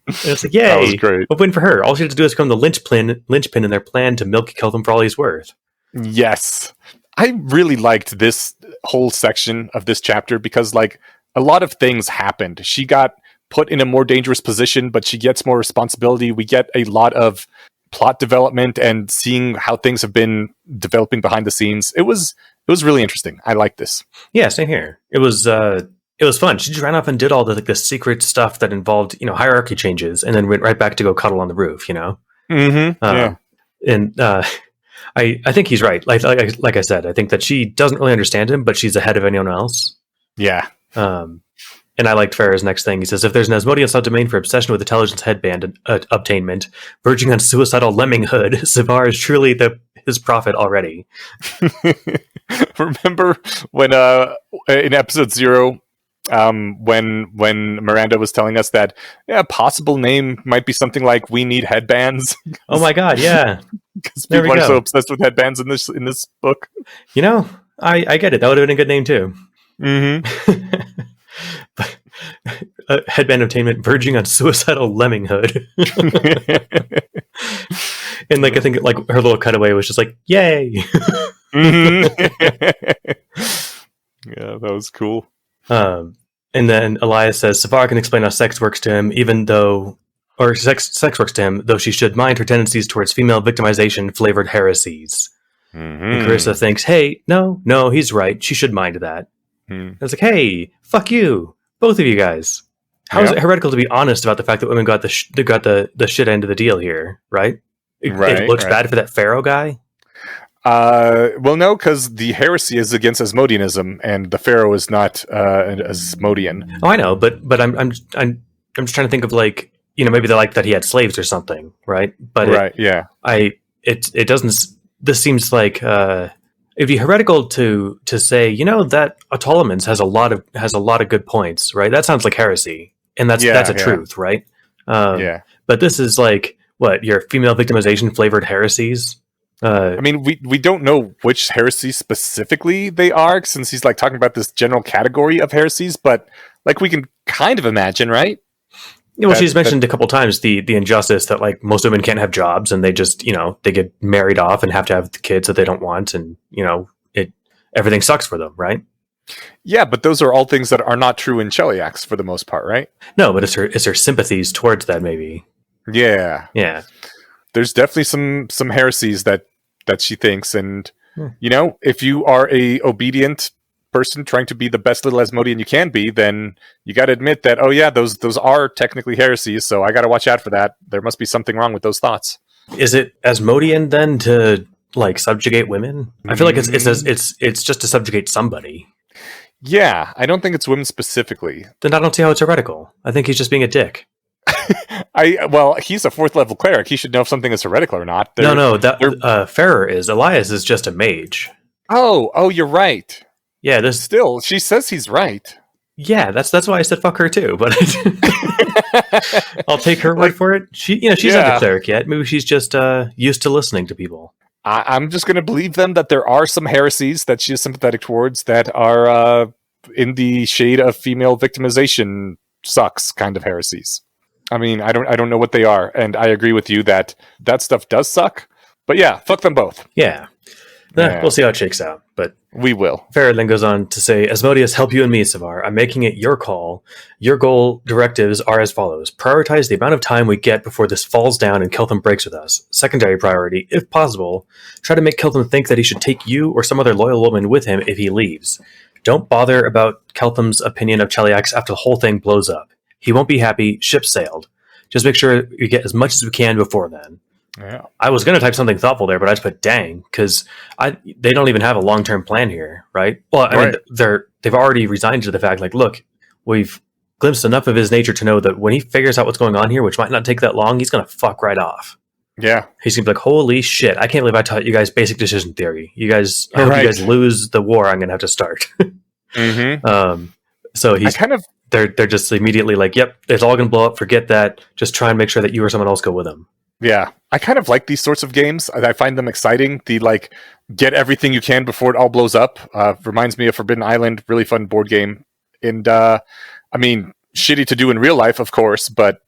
it's like, yay! That was great. A win for her. All she had to do is become the linchpin in their plan to milk Kelvin for all he's worth. Yes. I really liked this whole section of this chapter because, like, a lot of things happened. She got put in a more dangerous position, but she gets more responsibility. We get a lot of plot development and seeing how things have been developing behind the scenes. It was really interesting. I like this. Yeah, same here. It was fun. She just ran off and did all the secret stuff that involved, hierarchy changes, and then went right back to go cuddle on the roof. Mm-hmm. Yeah. And I think he's right. Like I said, I think that she doesn't really understand him, but she's ahead of anyone else. Yeah. And I liked Farrah's next thing. He says, if there's an Asmodean subdomain for obsession with intelligence headband obtainment, verging on suicidal lemminghood, Sivar is truly his prophet already. Remember when in episode 0, when Miranda was telling us that a possible name might be something like "We Need Headbands." Oh my god, yeah. Because people are so obsessed with headbands in this book. I get it. That would have been a good name too. Mm-hmm. Headband obtainment verging on suicidal lemminghood. And I think her little cutaway was just like, yay. Mm-hmm. Yeah, that was cool. And then Elias says Sivar can explain how sex works to him, sex works to him, though she should mind her tendencies towards female victimization flavored heresies. Mm-hmm. And Carissa thinks, hey, no, he's right. She should mind that. Mm. It's like, hey, fuck you, both of you guys. How is it heretical to be honest about the fact that women got the shit end of the deal here, right? It looks bad for that Pharaoh guy. Well, no, because the heresy is against Asmodeanism, and the Pharaoh is not an Asmodean. Oh, I know, but I'm just trying to think of maybe they like that he had slaves or something, right? But it doesn't. This seems like it'd be heretical to say, that Ptolemons has a lot of good points, right? That sounds like heresy, and that's a truth, right? But this is your female victimization flavored heresies. I mean, we don't know which heresies specifically they are, since he's talking about this general category of heresies, but we can kind of imagine, right? Yeah, well, she's mentioned a couple times the injustice that most women can't have jobs, and they just they get married off and have to have the kids that they don't want, and everything sucks for them, right? Yeah, but those are all things that are not true in Cheliax for the most part, right? No, but it's her sympathies towards that, maybe. Yeah. There's definitely some heresies that she thinks, and if you are a obedient person trying to be the best little Asmodean you can be, then you got to admit that those are technically heresies, so I got to watch out for that. There must be something wrong with those thoughts. Is it Asmodean then to subjugate women? I feel like it's just to subjugate somebody. Yeah, I don't think it's women specifically. Then I don't see how it's heretical. I think he's just being a dick. He's a 4th level cleric. He should know if something is heretical or not. Farrer is. Elias is just a mage. Oh, you're right. Yeah, still, she says he's right. Yeah, that's why I said fuck her too. But I'll take her word for it. She's not a cleric yet. Maybe she's just used to listening to people. I'm just going to believe them that there are some heresies that she is sympathetic towards that are in the shade of female victimization sucks kind of heresies. I mean, I don't know what they are, and I agree with you that stuff does suck. But yeah, fuck them both. Yeah. We'll see how it shakes out, but we will. Farrah then goes on to say, Asmodeus, help you and me, Sivar. I'm making it your call. Your goal directives are as follows. Prioritize the amount of time we get before this falls down and Keltham breaks with us. Secondary priority, if possible, try to make Keltham think that he should take you or some other loyal woman with him if he leaves. Don't bother about Keltham's opinion of Cheliax after the whole thing blows up. He won't be happy. Ship sailed. Just make sure we get as much as we can before then. Yeah. I was going to type something thoughtful there, but I just put dang, because they don't even have a long-term plan here, right? Well, I mean, they've already resigned to the fact, look, we've glimpsed enough of his nature to know that when he figures out what's going on here, which might not take that long, he's going to fuck right off. Yeah. He's going to be like, holy shit, I can't believe I taught you guys basic decision theory. You guys, I hope you guys lose the war I'm going to have to start. Mm-hmm. So I kind of they're just immediately like, yep, it's all going to blow up. Forget that. Just try and make sure that you or someone else go with them. Yeah, I kind of like these sorts of games. I find them exciting. The like get everything you can before it all blows up. Reminds me of Forbidden Island, really fun board game. And I mean, shitty to do in real life, of course, but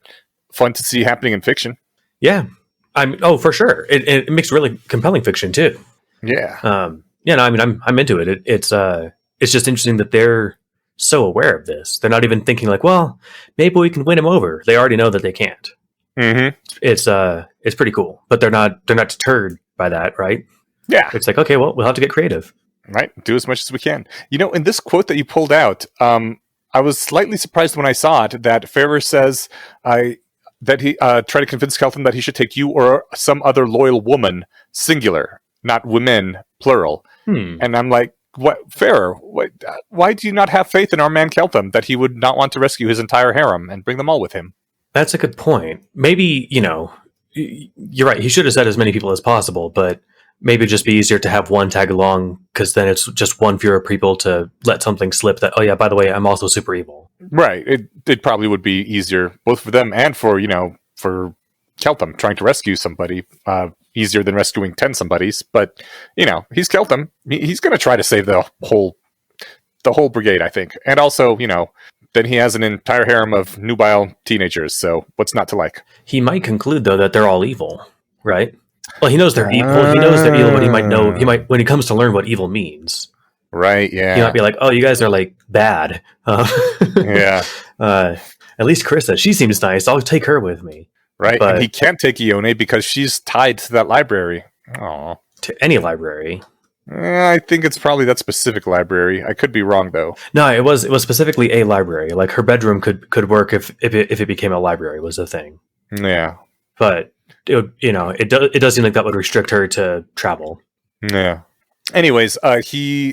fun to see happening in fiction. Yeah, for sure. It makes really compelling fiction too. Yeah. Yeah, no, I mean, I'm into it. It's just interesting that they're so aware of this. They're not even thinking like, well, maybe we can win him over. They already know that they can't. Mm-hmm. It's pretty cool, but they're not deterred by that, right? Yeah. It's like, okay, well, we'll have to get creative, right? Do as much as we can. You know, in this quote that you pulled out, I was slightly surprised when I saw it that Ferrer says that he tried to convince Keltham that he should take you or some other loyal woman, singular, not women, plural. And I'm like, what, Ferrer? Why do you not have faith in our man Keltham that he would not want to rescue his entire harem and bring them all with him? That's a good point. Maybe, you're right. He should have said as many people as possible, but maybe it'd just be easier to have one tag along because then it's just one fewer people to let something slip that, oh yeah, by the way, I'm also super evil. Right. It probably would be easier both for them and for Keltham trying to rescue somebody. Easier than rescuing 10 somebodies, but he's Keltham. He's going to try to save the whole brigade, I think. And also, then he has an entire harem of nubile teenagers, so what's not to like? He might conclude, though, that they're all evil, right? Well, he knows they're evil. He knows they're evil, but he might when he comes to learn what evil means. Right, yeah. He might be like, oh, you guys are, like, bad. Yeah. At least Carissa, she seems nice. I'll take her with me. Right, but and he can't take Ione because she's tied to that library. Oh, to any library. I think it's probably that specific library. I could be wrong though. No, it was specifically a library. Like her bedroom could work if it became a library was the thing. Yeah, but it does seem like that would restrict her to travel. Yeah. Anyways,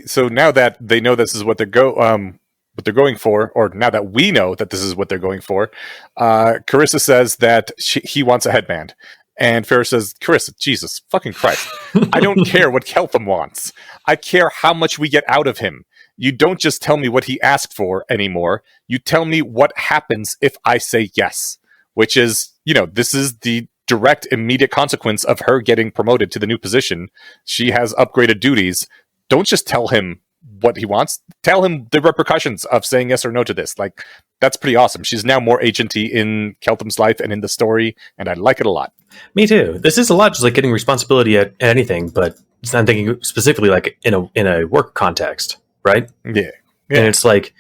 so now that they know this is what they're going for, or now that we know that this is what they're going for, Carissa says that he wants a headband. And Ferris says, Carissa, Jesus fucking Christ. I don't care what Keltham wants. I care how much we get out of him. You don't just tell me what he asked for anymore. You tell me what happens if I say yes. Which is, this is the direct, immediate consequence of her getting promoted to the new position. She has upgraded duties. Don't just tell him what he wants. Tell him the repercussions of saying yes or no to this. Like, that's pretty awesome. She's now more agenty in Keltham's life and in the story, and I like it a lot. Me too. This is a lot just like getting responsibility at anything, but I'm thinking specifically like in a work context, right? Yeah. And it's like,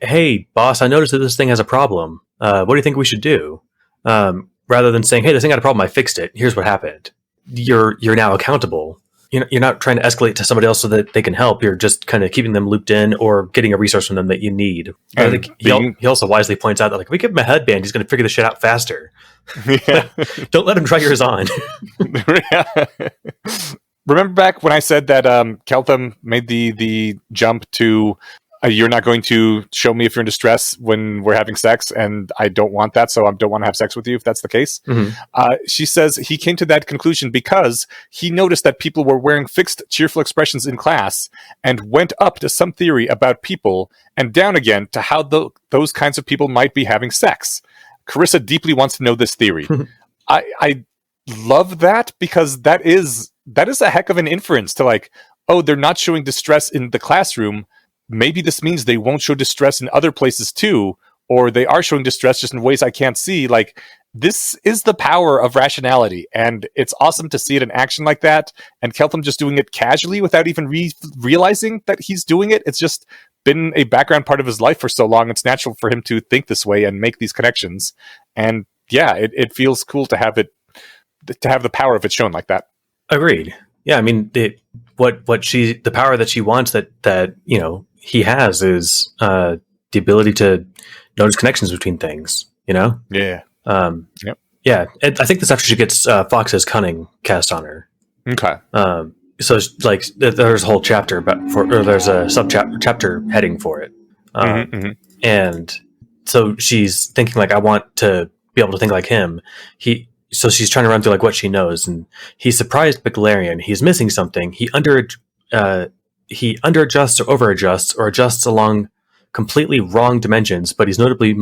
hey, boss, I noticed that this thing has a problem. What do you think we should do? Rather than saying, hey, this thing had a problem, I fixed it. Here's what happened. You're now accountable. You're not trying to escalate to somebody else so that they can help. You're just kind of keeping them looped in or getting a resource from them that you need. I think he also wisely points out that like if we give him a headband, he's going to figure this shit out faster. Yeah. Don't let him try yours on. Remember back when I said that Keltham made the jump to you're not going to show me if you're in distress when we're having sex, and I don't want that, so I don't want to have sex with you if that's the case. Mm-hmm. She says he came to that conclusion because he noticed that people were wearing fixed, cheerful expressions in class and went up to some theory about people and down again to how those kinds of people might be having sex. Carissa deeply wants to know this theory. I love that because that is a heck of an inference to like, oh, they're not showing distress in the classroom. Maybe this means they won't show distress in other places too, or they are showing distress just in ways I can't see. Like, this is the power of rationality, and it's awesome to see it in action like that, and Keltham just doing it casually without even realizing that he's doing it. It's just been a background part of his life for so long. It's natural for him to think this way and make these connections. And yeah, it feels cool to have the power of it shown like that. Agreed. Yeah, I mean, the power that she wants that he has is the ability to notice connections between things, Yeah. Yep. Yeah. And I think this after she gets Fox's cunning cast on her. Okay. So like there's a whole chapter there's a chapter heading for it. And so she's thinking like, I want to be able to think like him. So she's trying to run through like what she knows, and he's surprised Baclarian. He's missing something. He he underadjusts or overadjusts or adjusts along completely wrong dimensions, but he's notably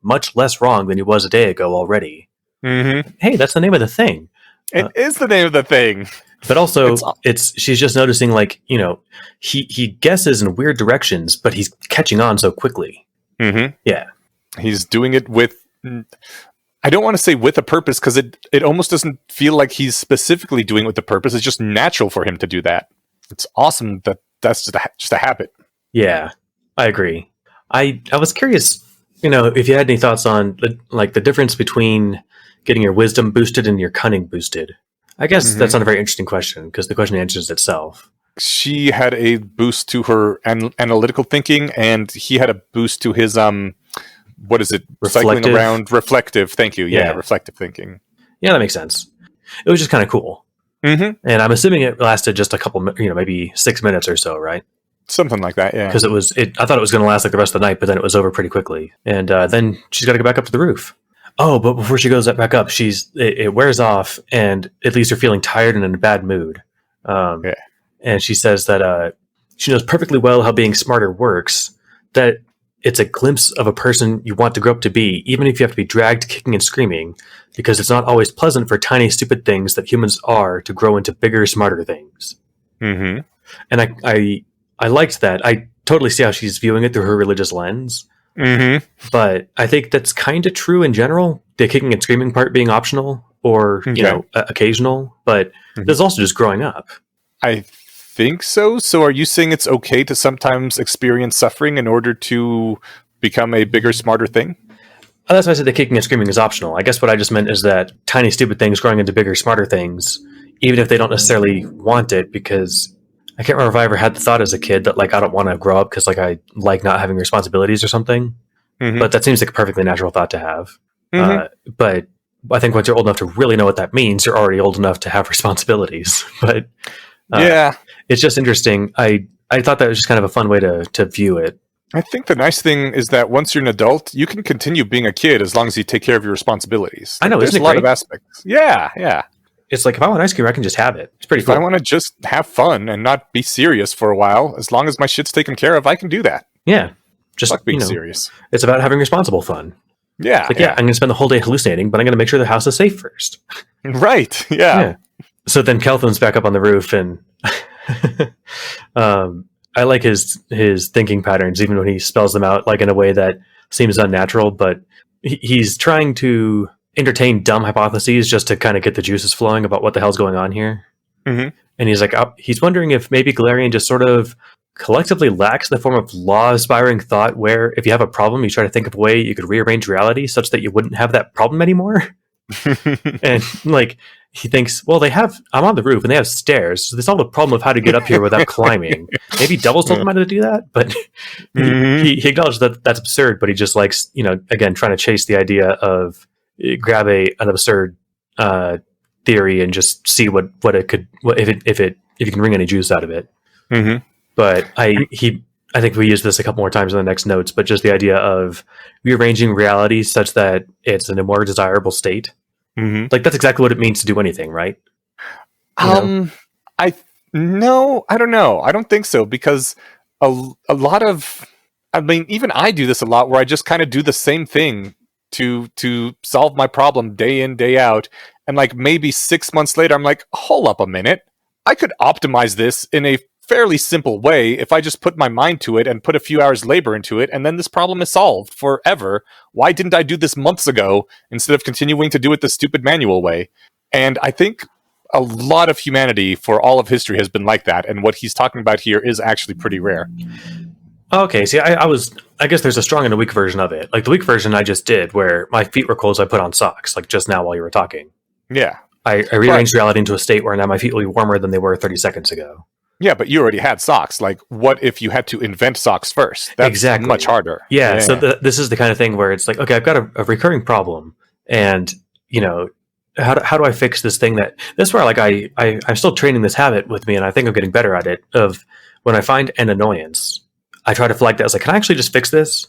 much less wrong than he was a day ago already. Mm-hmm. Hey, that's the name of the thing. It is the name of the thing. But also, she's just noticing, like, he guesses in weird directions, but he's catching on so quickly. Mm-hmm. Yeah. He's doing it with, I don't want to say with a purpose, because it almost doesn't feel like he's specifically doing it with a purpose. It's just natural for him to do that. It's awesome that that's just a habit. Yeah, I agree. I was curious, if you had any thoughts on the difference between getting your wisdom boosted and your cunning boosted. I guess that's not a very interesting question, because the question answers itself. She had a boost to her analytical thinking, and he had a boost to his what is it? Reflective? Cycling around reflective. Thank you. Yeah, reflective thinking. Yeah, that makes sense. It was just kind of cool. Mm-hmm. And I'm assuming it lasted just a couple, maybe 6 minutes or so, right? Something like that, yeah. Because I thought it was going to last like the rest of the night, but then it was over pretty quickly. And then she's got to go back up to the roof. Oh, but before she goes back up, it wears off, and it leaves her feeling tired and in a bad mood. And she says that she knows perfectly well how being smarter works, that it's a glimpse of a person you want to grow up to be, even if you have to be dragged kicking and screaming, because it's not always pleasant for tiny, stupid things that humans are to grow into bigger, smarter things. Mm-hmm. And I liked that. I totally see how she's viewing it through her religious lens. Mm-hmm. But I think that's kind of true in general, the kicking and screaming part being optional or, occasional, but there's also just growing up. I think so. So are you saying it's okay to sometimes experience suffering in order to become a bigger, smarter thing? Oh, that's why I said the kicking and screaming is optional. I guess what I just meant is that tiny, stupid things growing into bigger, smarter things, even if they don't necessarily want it, because I can't remember if I ever had the thought as a kid that, like, I don't want to grow up because, like, I like not having responsibilities or something. Mm-hmm. But that seems like a perfectly natural thought to have. Mm-hmm. But I think once you're old enough to really know what that means, you're already old enough to have responsibilities. But it's just interesting. I thought that was just kind of a fun way to view it. I think the nice thing is that once you're an adult, you can continue being a kid as long as you take care of your responsibilities. I know, there's a lot of aspects. Yeah. It's like, if I want ice cream, I can just have it. It's pretty cool. If I want to just have fun and not be serious for a while, as long as my shit's taken care of, I can do that. Yeah. Just fuck being serious. It's about having responsible fun. Yeah. It's like, I'm going to spend the whole day hallucinating, but I'm going to make sure the house is safe first. Right. Yeah. So then Kelthan's back up on the roof, and I like his thinking patterns, even when he spells them out like in a way that seems unnatural, but he's trying to entertain dumb hypotheses just to kind of get the juices flowing about what the hell's going on here. Mm-hmm. And he's like, he's wondering if maybe Galarian just sort of collectively lacks the form of law-inspiring thought where if you have a problem, you try to think of a way you could rearrange reality such that you wouldn't have that problem anymore. And like, he thinks, well, I'm on the roof and they have stairs, so they solved the problem of how to get up here without climbing. Maybe Doubles told him how to do that, but he acknowledged that that's absurd, but he just likes, again, trying to chase the idea of grab an absurd theory and just see what it could, if you can wring any juice out of it. Mm-hmm. But I think we use this a couple more times in the next notes, but just the idea of rearranging reality such that it's in a more desirable state. Mm-hmm. Like, that's exactly what it means to do anything, right? I don't know. I don't think so, because a lot of, even I do this a lot, where I just kind of do the same thing to solve my problem day in, day out, and like maybe 6 months later, I'm like, hold up a minute, I could optimize this in a fairly simple way if I just put my mind to it and put a few hours labor into it, and then this problem is solved forever. Why didn't I do this months ago instead of continuing to do it the stupid manual way? And I think a lot of humanity for all of history has been like that, and what he's talking about here is actually pretty rare. Okay, see, I guess there's a strong and a weak version of it. Like, the weak version I just did, where my feet were cold, so I put on socks, like just now while you were talking. Yeah. I rearranged reality into a state where now my feet will be warmer than they were 30 seconds ago. Yeah, but you already had socks. Like, what if you had to invent socks first? That's exactly much harder. Yeah. So this is the kind of thing where it's like, okay, I've got a recurring problem, and how do I fix this thing that's where, like, I'm still training this habit with me, and I think I'm getting better at it. Of when I find an annoyance, I try to flag that as like, can I actually just fix this,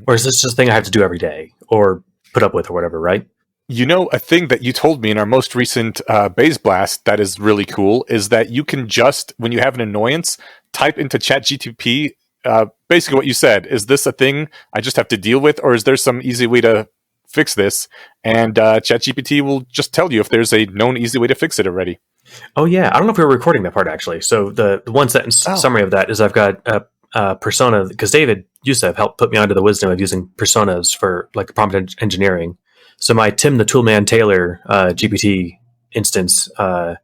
or is this just a thing I have to do every day or put up with or whatever, right? You know, a thing that you told me in our most recent Baze Blast that is really cool is that you can just, when you have an annoyance, type into ChatGTP basically what you said. Is this a thing I just have to deal with, or is there some easy way to fix this? And ChatGPT will just tell you if there's a known easy way to fix it already. Oh yeah, I don't know if we were recording that part actually. So the one sentence summary of that is I've got a persona, because David Youssef helped put me onto the wisdom of using personas for like prompt engineering. So my Tim the Toolman Taylor GPT instance, I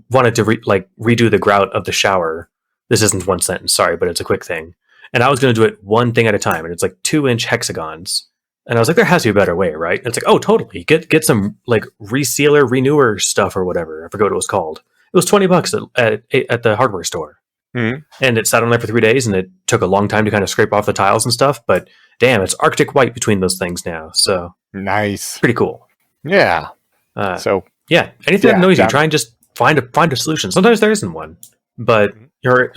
wanted to redo the grout of the shower. This isn't one sentence, sorry, but it's a quick thing. And I was going to do it one thing at a time, and it's like 2-inch hexagons. And I was like, there has to be a better way, right? And it's like, oh, totally. Get some like resealer, renewer stuff or whatever. I forgot what it was called. It was $20 at the hardware store. Mm-hmm. And it sat on there for 3 days, and it took a long time to kind of scrape off the tiles and stuff. But damn, it's Arctic white between those things now. So nice, pretty cool. Yeah. Anything that annoys you, try and just find a solution. Sometimes there isn't one, but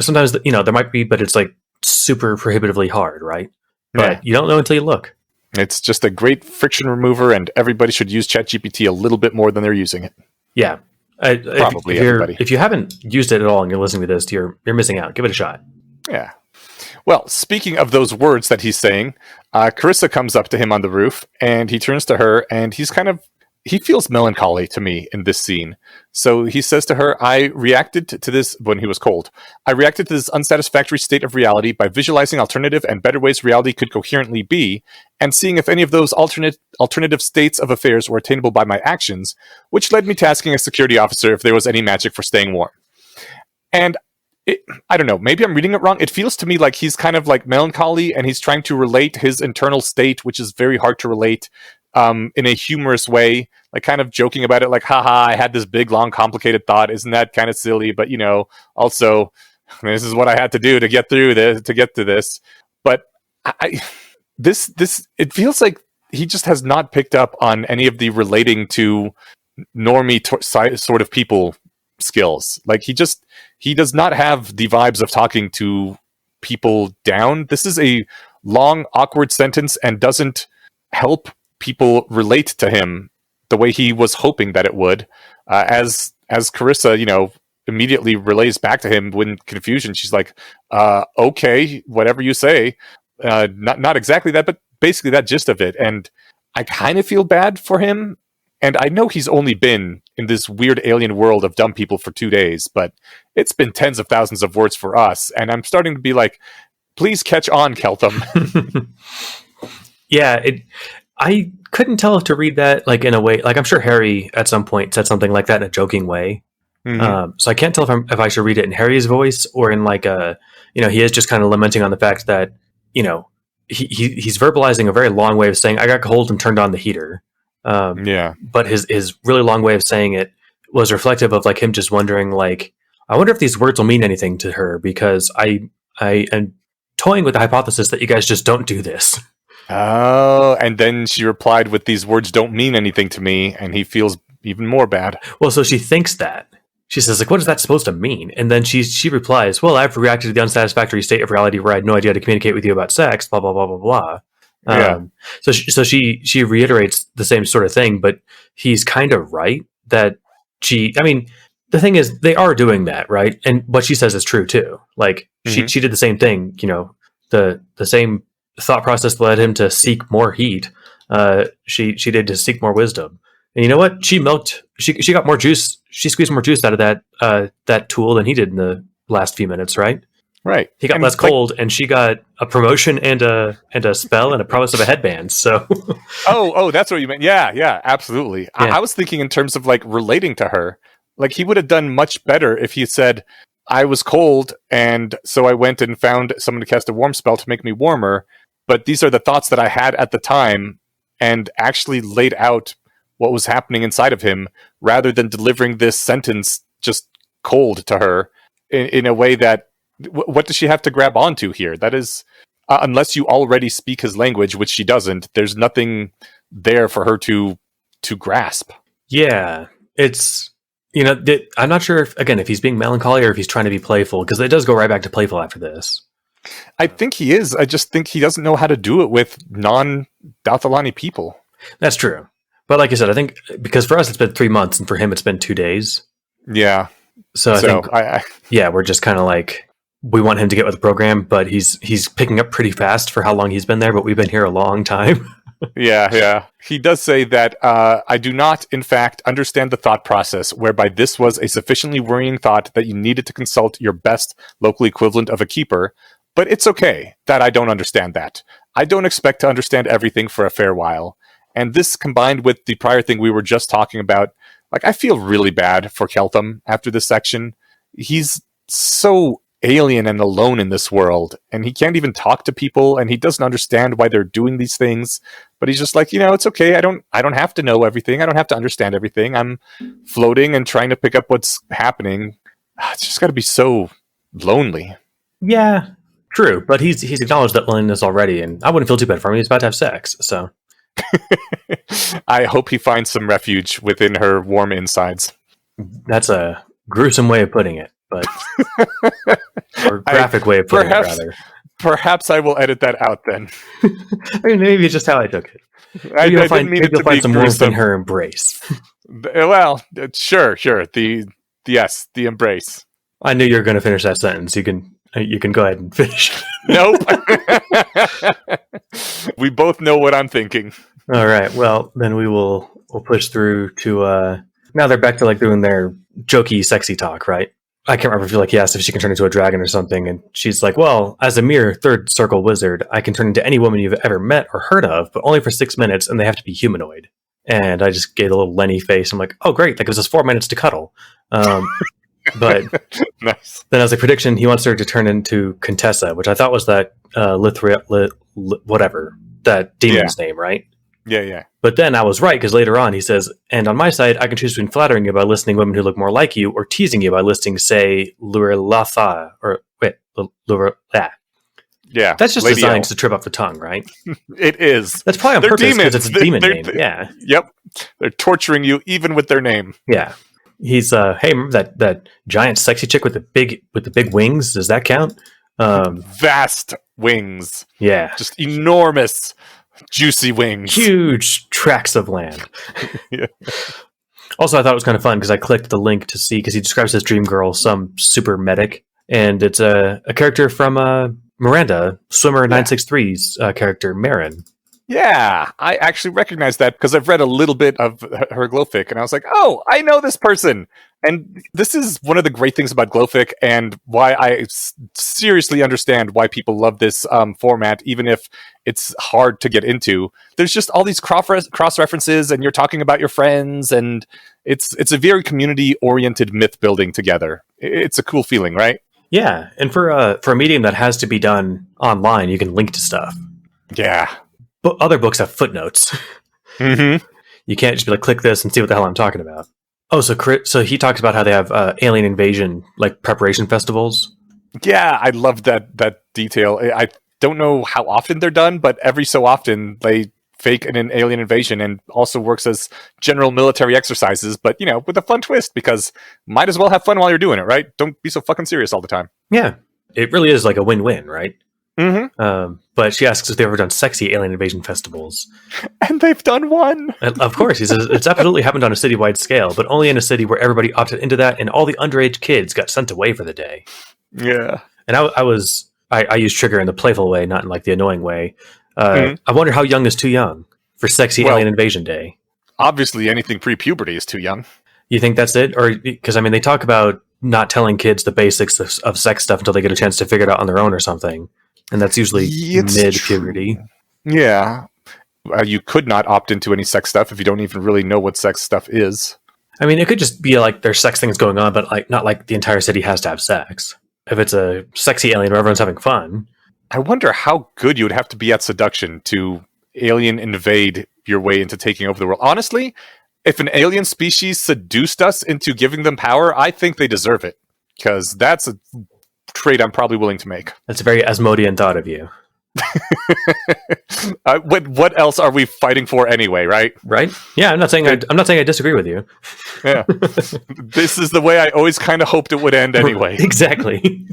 sometimes there might be, but it's like super prohibitively hard, right? But you don't know until you look. It's just a great friction remover, and everybody should use ChatGPT a little bit more than they're using it. Yeah. Probably everybody. If you haven't used it at all and you're listening to this, you're missing out. Give it a shot. Yeah. Well, speaking of those words that he's saying, Carissa comes up to him on the roof, and he turns to her, and he feels melancholy to me in this scene. So he says to her, I reacted to this when he was cold. I reacted to this unsatisfactory state of reality by visualizing alternative and better ways reality could coherently be, and seeing if any of those alternative states of affairs were attainable by my actions, which led me to asking a security officer if there was any magic for staying warm. And I don't know, maybe I'm reading it wrong. It feels to me like he's kind of like melancholy, and he's trying to relate his internal state, which is very hard to relate, in a humorous way, like kind of joking about it, like, haha, I had this big, long, complicated thought. Isn't that kind of silly? But, also, this is what I had to do to get through this, to get to this. But it feels like he just has not picked up on any of the relating to normie sort of people skills. Like he does not have the vibes of talking to people down. This is a long, awkward sentence and doesn't help people relate to him the way he was hoping that it would. As Carissa, immediately relays back to him when confusion. She's like, okay, whatever you say. Not exactly that, but basically that gist of it. And I kind of feel bad for him. And I know he's only been in this weird alien world of dumb people for 2 days, but it's been tens of thousands of words for us. And I'm starting to be like, please catch on, Keltham. Yeah, I couldn't tell to read that like in a way, like I'm sure Harry at some point said something like that in a joking way. Mm-hmm. So I can't tell if I should read it in Harry's voice or in like he is just kind of lamenting on the fact that, he's verbalizing a very long way of saying, I got cold and turned on the heater. But his really long way of saying it was reflective of like him just wondering, like, I wonder if these words will mean anything to her, because I am toying with the hypothesis that you guys just don't do this. Oh, and then she replied with, these words don't mean anything to me, and he feels even more bad. Well, so she thinks that. She says, like, what is that supposed to mean? And then she replies, well, I've reacted to the unsatisfactory state of reality where I had no idea how to communicate with you about sex, blah, blah, blah, blah, blah. So she reiterates the same sort of thing, but he's kind of right that the thing is, they are doing that, right? And what she says is true too. Like she did the same thing, the same thought process that led him to seek more heat. She did to seek more wisdom. And you know what? She got more juice. She squeezed more juice out of that tool than he did in the last few minutes, right? Right. He got less cold, and she got a promotion and a spell and a promise of a headband. So, oh, that's what you meant. Yeah, absolutely. Yeah. I was thinking in terms of like relating to her. Like he would have done much better if he said, "I was cold, and so I went and found someone to cast a warm spell to make me warmer. But these are the thoughts that I had at the time," and actually laid out what was happening inside of him, rather than delivering this sentence just cold to her in a way that. What does she have to grab onto here? That is, unless you already speak his language, which she doesn't, there's nothing there for her to grasp. Yeah, it's, I'm not sure if he's being melancholy or if he's trying to be playful, because it does go right back to playful after this. I think he is. I just think he doesn't know how to do it with non-Dathalani people. That's true. But like I said, I think because for us it's been 3 months, and for him it's been 2 days. Yeah. So I think, I yeah, we're just kind of like, we want him to get with the program, but he's picking up pretty fast for how long he's been there. But we've been here a long time. yeah. He does say that I do not, in fact, understand the thought process whereby this was a sufficiently worrying thought that you needed to consult your best local equivalent of a keeper. But it's okay that I don't understand that. I don't expect to understand everything for a fair while. And this combined with the prior thing we were just talking about, like, I feel really bad for Keltham after this section. He's so alien and alone in this world, and he can't even talk to people, and he doesn't understand why they're doing these things. But he's just like, it's okay. I don't have to know everything. I don't have to understand everything. I'm floating and trying to pick up what's happening. It's just got to be so lonely. Yeah, true. But he's acknowledged that loneliness already, and I wouldn't feel too bad for him. He's about to have sex, so. I hope he finds some refuge within her warm insides. That's a gruesome way of putting it, but or graphic way of putting it, rather. Perhaps I will edit that out then. I mean, maybe it's just how I took it. Maybe you'll find some warmth in her embrace. Well, sure. The embrace. I knew you were going to finish that sentence. You can go ahead and finish. Nope. We both know what I'm thinking. All right. Well, then we'll push through to now they're back to like doing their jokey, sexy talk, right? I can't remember if he asked if she can turn into a dragon or something, and she's like, "Well, as a mere third circle wizard, I can turn into any woman you've ever met or heard of, but only for 6 minutes, and they have to be humanoid." And I just gave a little Lenny face. I'm like, "Oh, great! That gives us 4 minutes to cuddle." But nice. Then as a prediction, he wants her to turn into Contessa, which I thought was that whatever that demon's name, right? Yeah. But then I was right, because later on he says, "And on my side, I can choose between flattering you by listing women who look more like you, or teasing you by listing, say, Lurelatha, or Lurelatha." Yeah. That's just designed to trip up the tongue, right? It is. That's probably on purpose, because it's a demon name. Yeah. Yep. They're torturing you even with their name. Yeah. He's hey, remember that giant sexy chick with the big wings? Does that count? Vast wings. Yeah. Just enormous, juicy wings. Huge tracts of land. Yeah. Also, I thought it was kind of fun because I clicked the link to see, because he describes his dream girl, some super medic, and it's a character from Miranda, Swimmer 963's character, Marin. Yeah, I actually recognize that because I've read a little bit of her Glowfic, and I was like, oh, I know this person. And this is one of the great things about Glowfic, and why I seriously understand why people love this format, even if it's hard to get into. There's just all these cross references, and you're talking about your friends, and it's a very community-oriented myth building together. It's a cool feeling, right? Yeah, and for a medium that has to be done online, you can link to stuff. Yeah. But other books have footnotes. Mm-hmm. You can't just be like, click this and see what the hell I'm talking about. Oh, so he talks about how they have alien invasion, like, preparation festivals. Yeah, I love that detail. I don't know how often they're done, but every so often they fake an alien invasion, and also works as general military exercises, but, with a fun twist, because might as well have fun while you're doing it, right? Don't be so fucking serious all the time. Yeah, it really is like a win-win, right? Mm-hmm. But she asks if they've ever done sexy alien invasion festivals. And they've done one. And of course, he says it's absolutely happened on a citywide scale, but only in a city where everybody opted into that and all the underage kids got sent away for the day. Yeah. And I use trigger in the playful way, not in like the annoying way. I wonder how young is too young for sexy alien invasion day. Obviously, anything pre-puberty is too young. You think that's it? Or because, I mean, they talk about not telling kids the basics of sex stuff until they get a chance to figure it out on their own or something. And that's usually mid-puberty. Yeah. You could not opt into any sex stuff if you don't even really know what sex stuff is. I mean, it could just be like there's sex things going on, but like not like the entire city has to have sex. If it's a sexy alien where everyone's having fun. I wonder how good you would have to be at seduction to alien invade your way into taking over the world. Honestly, if an alien species seduced us into giving them power, I think they deserve it. Because that's a trade I'm probably willing to make. That's a very Asmodean thought of you. What else are we fighting for anyway, right? Right? Yeah, I'm not saying I disagree with you. Yeah. This is the way I always kind of hoped it would end anyway. Exactly.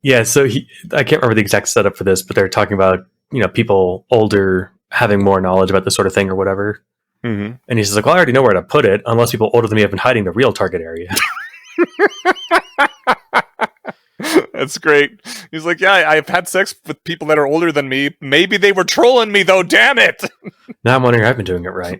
Yeah, so I can't remember the exact setup for this, but they're talking about, people older having more knowledge about this sort of thing or whatever. Mm-hmm. And he's like, well, I already know where to put it, unless people older than me have been hiding the real target area. That's great. He's like, yeah, I've had sex with people that are older than me. Maybe they were trolling me, though. Damn it. Now I'm wondering if I've been doing it right.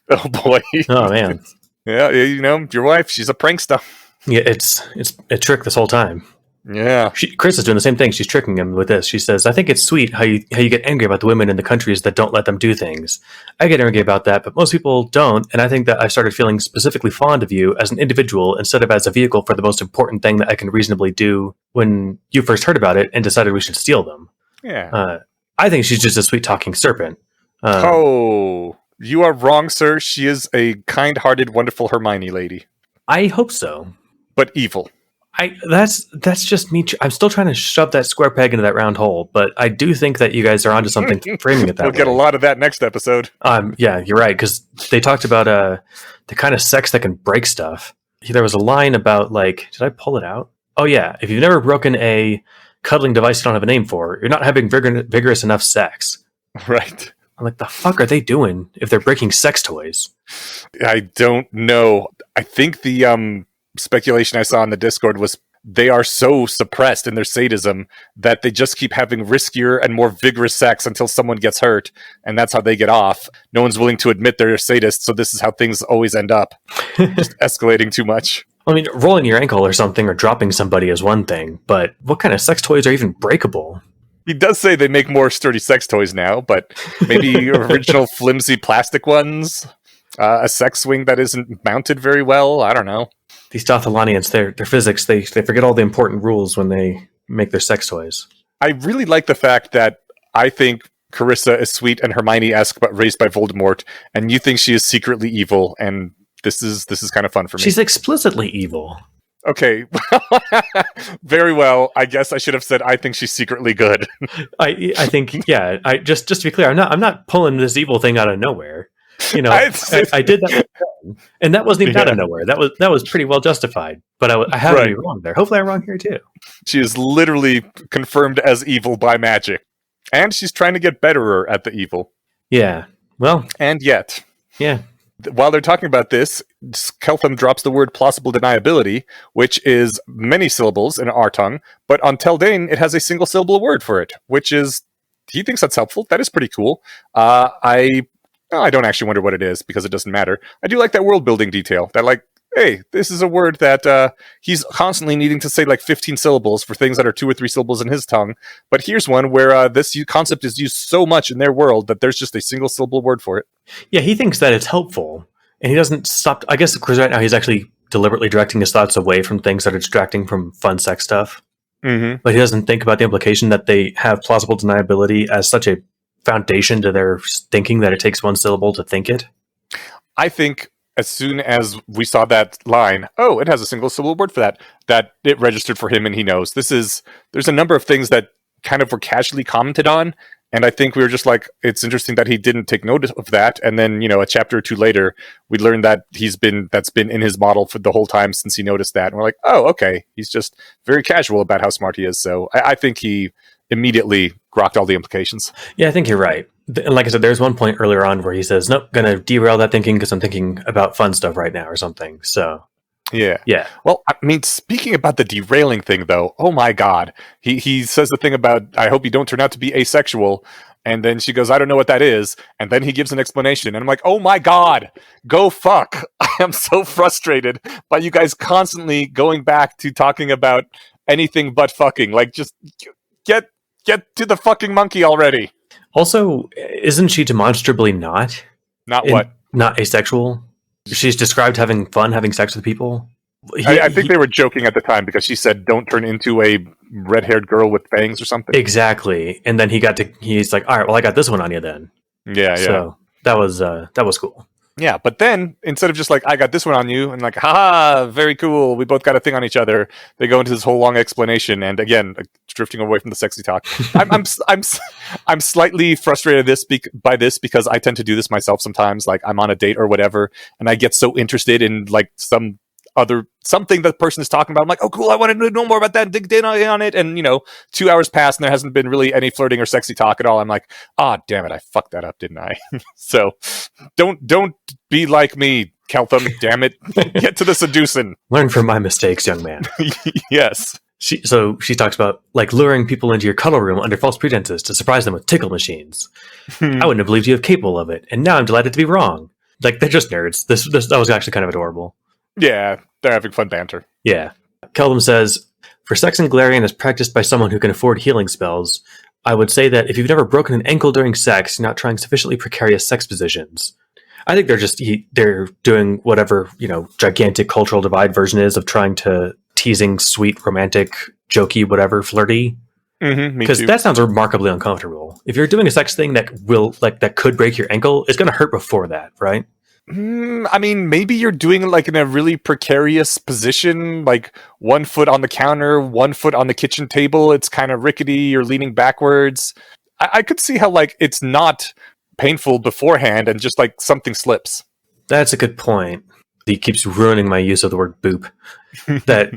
Oh, boy. Oh, man. Yeah, you know, your wife, she's a prankster. Yeah, it's a trick this whole time. Yeah. Chris is doing the same thing. She's tricking him with this. She says, I think it's sweet how you get angry about the women in the countries that don't let them do things. I get angry about that, but most people don't, and I think that I started feeling specifically fond of you as an individual instead of as a vehicle for the most important thing that I can reasonably do when you first heard about it and decided we should steal them. Yeah. I think she's just a sweet-talking serpent. Oh, you are wrong, sir. She is a kind-hearted, wonderful Hermione lady. I hope so. But evil. That's just me. I'm still trying to shove that square peg into that round hole, but I do think that you guys are onto something framing it that way. We'll get a lot of that next episode. Yeah, you're right, because they talked about the kind of sex that can break stuff. There was a line about, like, did I pull it out? Oh, yeah. If you've never broken a cuddling device you don't have a name for, you're not having vigorous enough sex. Right. I'm like, the fuck are they doing if they're breaking sex toys? I don't know. I think the speculation I saw in the Discord was they are so suppressed in their sadism that they just keep having riskier and more vigorous sex until someone gets hurt, and that's how they get off. No one's willing to admit they're sadists, so this is how things always end up. Just escalating too much. I mean, rolling your ankle or something or dropping somebody is one thing, but what kind of sex toys are even breakable? He does say they make more sturdy sex toys now, but maybe original flimsy plastic ones? A sex swing that isn't mounted very well? I don't know. These Dothilanians, their physics, they forget all the important rules when they make their sex toys. I really like the fact that I think Carissa is sweet and Hermione-esque, but raised by Voldemort, and you think she is secretly evil, and this is kind of fun for me. She's explicitly evil. Okay, very well. I guess I should have said I think she's secretly good. I think, yeah. I just to be clear, I'm not pulling this evil thing out of nowhere. You know, I did that, and that wasn't even out of nowhere. That was pretty well justified. But I happen to be wrong there. Hopefully, I'm wrong here too. She is literally confirmed as evil by magic, and she's trying to get betterer at the evil. Yeah. Well, and yet, yeah. While they're talking about this, Keltham drops the word plausible deniability, which is many syllables in our tongue, but on Teldane, it has a single syllable word for it, which is, he thinks that's helpful. That is pretty cool. I don't actually wonder what it is, because it doesn't matter. I do like that world building detail, that like, hey, this is a word that he's constantly needing to say like 15 syllables for things that are 2 or 3 syllables in his tongue, but here's one where this concept is used so much in their world that there's just a single syllable word for it. Yeah, he thinks that it's helpful, and he doesn't stop. I guess because right now he's actually deliberately directing his thoughts away from things that are distracting from fun sex stuff. Mm-hmm. But he doesn't think about the implication that they have plausible deniability as such a foundation to their thinking that it takes one syllable to think it. I think as soon as we saw that line, oh, it has a single syllable word for that it registered for him and he knows. There's a number of things that kind of were casually commented on, and I think we were just like, it's interesting that he didn't take notice of that, and then, you know, a chapter or two later, we learned that that's been in his model for the whole time since he noticed that, and we're like, oh, okay, he's just very casual about how smart he is, so I think he immediately grokked all the implications. Yeah, I think you're right. And like I said, there's one point earlier on where he says, nope, gonna derail that thinking because I'm thinking about fun stuff right now or something. So, yeah. Well, I mean, speaking about the derailing thing, though, oh my God. He says the thing about, I hope you don't turn out to be asexual. And then she goes, I don't know what that is. And then he gives an explanation. And I'm like, oh my God, go fuck. I am so frustrated by you guys constantly going back to talking about anything but fucking. Like, just get to the fucking monkey already. Also, isn't she demonstrably not? Not what? Not asexual? She's described having fun, having sex with people. I think they were joking at the time because she said, don't turn into a red-haired girl with fangs or something. Exactly. And then he's like, all right, well, I got this one on you then. Yeah. So that was cool. Yeah, but then instead of just like, I got this one on you, and like, haha, very cool, we both got a thing on each other, they go into this whole long explanation, and again, drifting away from the sexy talk. I'm slightly frustrated by this because I tend to do this myself sometimes. Like, I'm on a date or whatever, and I get so interested in like some something that person is talking about. I'm like, oh, cool, I want to know more about that and dig in on it. And, 2 hours pass and there hasn't been really any flirting or sexy talk at all. I'm like, damn it, I fucked that up, didn't I? So don't be like me, Keltham, damn it. Get to the seducing. Learn from my mistakes, young man. Yes. She talks about like luring people into your cuddle room under false pretenses to surprise them with tickle machines. I wouldn't have believed you were capable of it, and now I'm delighted to be wrong. Like, they're just nerds. That was actually kind of adorable. Yeah, they're having fun banter. Yeah. Keltham says, for sex and Galarian as practiced by someone who can afford healing spells, I would say that if you've never broken an ankle during sex, you're not trying sufficiently precarious sex positions. I think they're doing whatever, gigantic cultural divide version is of trying to teasing, sweet, romantic, jokey, whatever, flirty. Because that sounds remarkably uncomfortable. If you're doing a sex thing that could break your ankle, it's going to hurt before that, right? I mean, maybe you're doing it like in a really precarious position, like 1 foot on the counter, 1 foot on the kitchen table. It's kind of rickety. You're leaning backwards. I could see how like it's not painful beforehand and just like something slips. That's a good point. He keeps ruining my use of the word boop.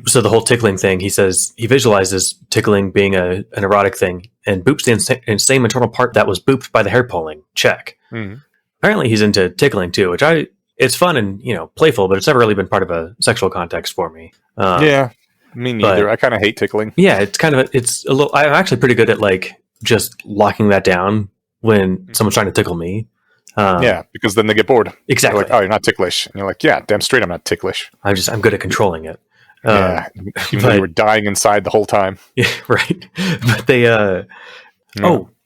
So the whole tickling thing, he says he visualizes tickling being an erotic thing, and boop's the insane maternal part that was booped by the hair pulling. Check. Mm-hmm. Apparently he's into tickling too, which it's fun and playful, but it's never really been part of a sexual context for me. Yeah, me neither. I kind of hate tickling. Yeah, it's a little. I'm actually pretty good at like just locking that down when someone's trying to tickle me. Yeah, because then they get bored. Exactly. They're like, oh, you're not ticklish. And you're like, yeah, damn straight I'm not ticklish. I'm good at controlling it. Yeah, even though you were dying inside the whole time. Yeah, right. But they,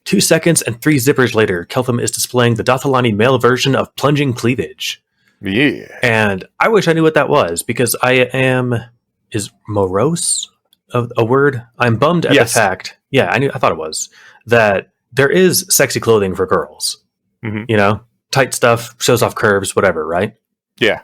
2 seconds and 3 zippers later, Keltham is displaying the Dothalani male version of plunging cleavage. Yeah. And I wish I knew what that was, because is morose a word? I'm bummed at the fact, I thought it was, that there is sexy clothing for girls. Mm-hmm. Tight stuff, shows off curves, whatever, right? Yeah.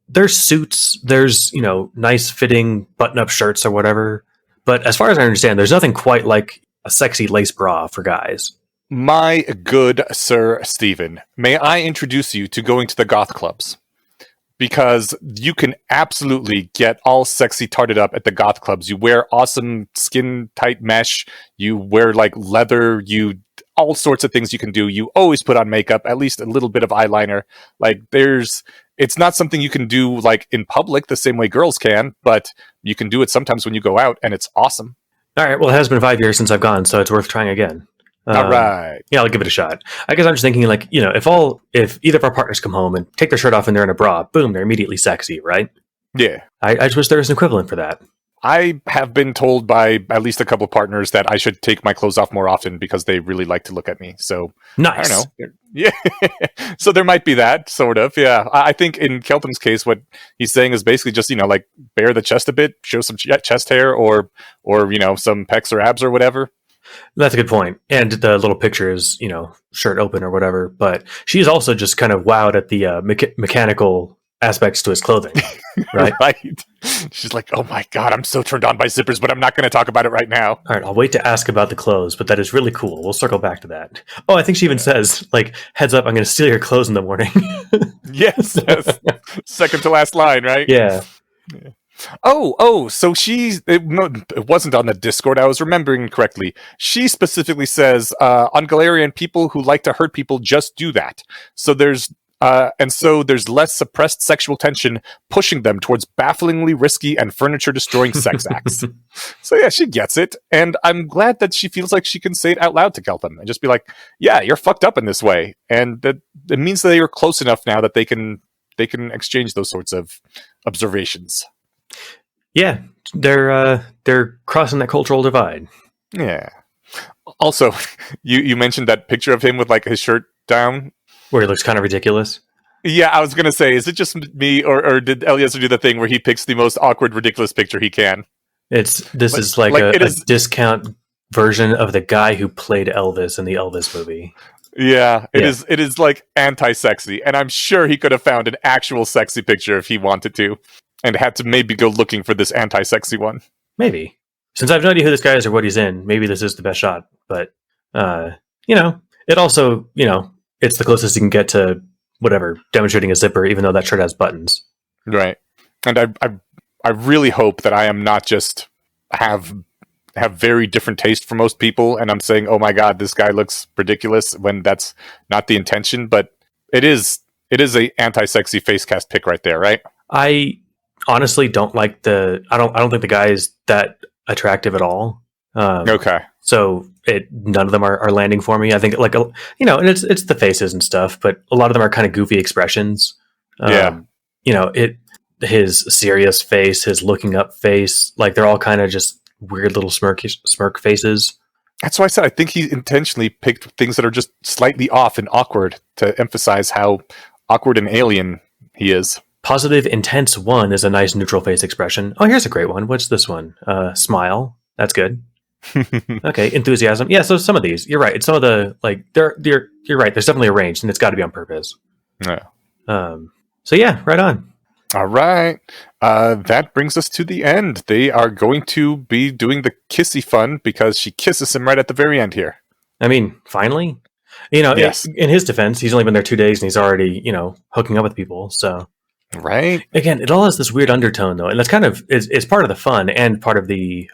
There's suits, there's, nice fitting button-up shirts or whatever. But as far as I understand, there's nothing quite like a sexy lace bra for guys. My good Sir Stephen, may I introduce you to going to the goth clubs? Because you can absolutely get all sexy tarted up at the goth clubs. You wear awesome skin-tight mesh, you wear like leather, all sorts of things you can do. You always put on makeup, at least a little bit of eyeliner. Like it's not something you can do like in public the same way girls can, but you can do it sometimes when you go out, and it's awesome. All right. Well, it has been 5 years since I've gone, so it's worth trying again. All right. Yeah, I'll give it a shot. I guess I'm just thinking like, if either of our partners come home and take their shirt off and they're in a bra, boom, they're immediately sexy, right? Yeah. I just wish there was an equivalent for that. I have been told by at least a couple of partners that I should take my clothes off more often because they really like to look at me. So nice. I don't know. Yeah. So there might be that sort of. Yeah. I think in Keltham's case, what he's saying is basically just, like bare the chest a bit, show some chest hair or, some pecs or abs or whatever. That's a good point. And the little picture is, shirt open or whatever. But she's also just kind of wowed at the mechanical aspects to his clothing, right? Right. She's like, oh my God, I'm so turned on by zippers, but I'm not going to talk about it right now. All right, I'll wait to ask about the clothes, but that is really cool. We'll circle back to that. Oh, I think she even says, like, heads up, I'm going to steal your clothes in the morning. Yes. Second to last line, right? Yeah. Oh, so it wasn't on the Discord, I was remembering correctly. She specifically says, on Galarian, people who like to hurt people just do that. So there's less suppressed sexual tension pushing them towards bafflingly risky and furniture-destroying sex acts. So yeah, she gets it, and I'm glad that she feels like she can say it out loud to Keltham and just be like, yeah, you're fucked up in this way. And that it means that they are close enough now that they can exchange those sorts of observations. Yeah, they're crossing that cultural divide. Yeah. Also, you mentioned that picture of him with like his shirt down, where he looks kind of ridiculous. Yeah, I was going to say, is it just me, or did Eliezer do the thing where he picks the most awkward, ridiculous picture he can? This is a discount version of the guy who played Elvis in the Elvis movie. Yeah, it is like anti-sexy, and I'm sure he could have found an actual sexy picture if he wanted to, and had to maybe go looking for this anti-sexy one. Maybe. Since I have no idea who this guy is or what he's in, maybe this is the best shot, but, it also, it's the closest you can get to whatever, demonstrating a zipper, even though that shirt has buttons. Right. And I really hope that I am not just have very different taste from most people, and I'm saying, oh my god, this guy looks ridiculous, when that's not the intention. But it is a anti-sexy face cast pick right there, right? I honestly don't like I don't think the guy is that attractive at all. Okay. So none of them are landing for me. I think and it's the faces and stuff, but a lot of them are kind of goofy expressions. Yeah. His serious face, his looking up face, like they're all kind of just weird little smirk faces. That's why I said I think he intentionally picked things that are just slightly off and awkward to emphasize how awkward and alien he is. Positive Intense 1 is a nice neutral face expression. Oh, here's a great one. What's this one? Smile. That's good. Okay, Enthusiasm. Yeah, so some of these, you're right. It's some of the, like, you're right. There's definitely a range, and it's got to be on purpose. Yeah. So yeah, right on. All right. That brings us to the end. They are going to be doing the kissy fun because she kisses him right at the very end here. I mean, finally? Yes. In his defense, he's only been there 2 days and he's already, hooking up with people. So, right. Again, it all has this weird undertone though. And that's kind of, it's part of the fun and part of the,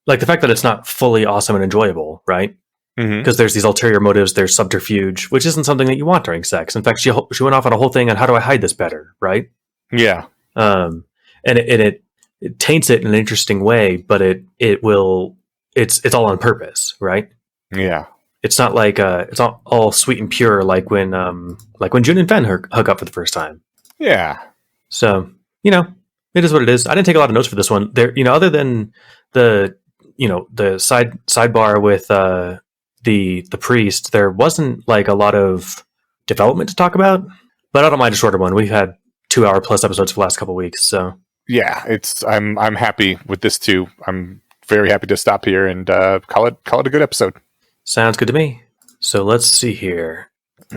like the fact that it's not fully awesome and enjoyable, right? Because there's these ulterior motives, there's subterfuge, which isn't something that you want during sex. In fact, she went off on a whole thing on how do I hide this better, right? Yeah. And it taints it in an interesting way, but it's all on purpose, right? Yeah. It's not like it's not all sweet and pure like when June and Fen hook up for the first time. Yeah. So it is what it is. I didn't take a lot of notes for this one. There, other than the sidebar with the priest, there wasn't like a lot of development to talk about. But I don't mind a shorter one. We've had 2-hour plus episodes for the last couple of weeks, so yeah, I'm happy with this too. I'm very happy to stop here and call it a good episode. Sounds good to me. So let's see here.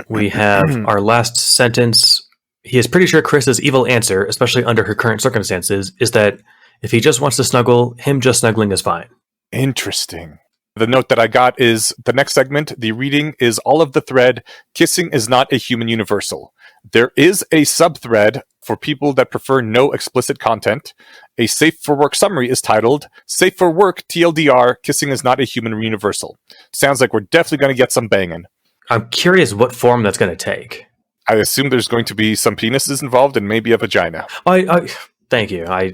We have our last sentence. He is pretty sure Chris's evil answer, especially under her current circumstances, is that if he just wants to snuggle, him just snuggling is fine. Interesting. The note that I got is the next segment. The reading is all of the thread. Kissing is not a human universal. There is a subthread for people that prefer no explicit content. A Safe for Work summary is titled, Safe for Work TLDR, Kissing is not a human universal. Sounds like we're definitely going to get some banging. I'm curious what form that's going to take. I assume there's going to be some penises involved and maybe a vagina. Thank you. I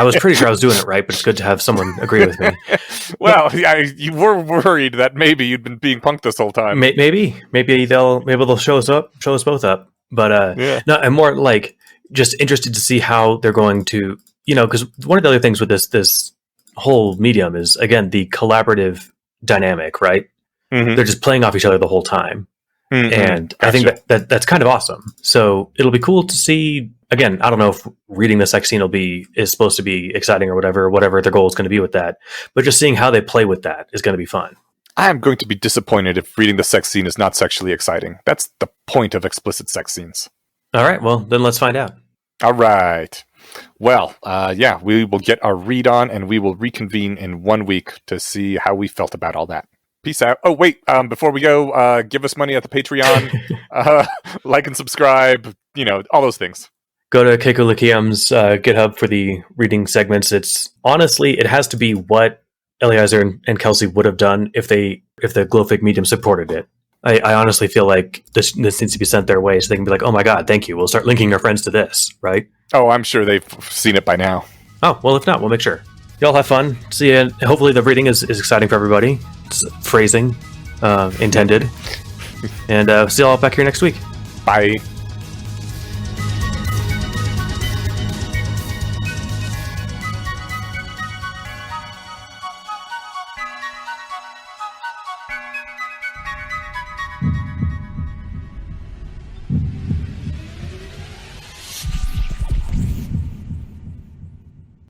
was pretty sure I was doing it right, but it's good to have someone agree with me. Well, you were worried that maybe you'd been being punked this whole time. Maybe they'll show us both up. But yeah. No, I'm more like just interested to see how they're going to, because one of the other things with this whole medium is, again, the collaborative dynamic, right? Mm-hmm. They're just playing off each other the whole time. Mm-hmm. And gotcha. I think that's kind of awesome. So it'll be cool to see. Again, I don't know if reading the sex scene is supposed to be exciting or whatever their goal is going to be with that. But just seeing how they play with that is going to be fun. I'm going to be disappointed if reading the sex scene is not sexually exciting. That's the point of explicit sex scenes. All right, well, then let's find out. All right. Well, we will get our read on and we will reconvene in 1 week to see how we felt about all that. Peace out. Oh, wait, before we go, give us money at the Patreon, like and subscribe, all those things. Go to Keiko Lakiam's GitHub for the reading segments. It has to be what Eliezer and Kelsey would have done if the Glowfig medium supported it. I honestly feel like this needs to be sent their way so they can be like, oh my god, thank you. We'll start linking our friends to this, right? Oh, I'm sure they've seen it by now. Oh, well, if not, we'll make sure. Y'all have fun. See you. Hopefully the reading is exciting for everybody. It's phrasing intended. And see y'all back here next week. Bye.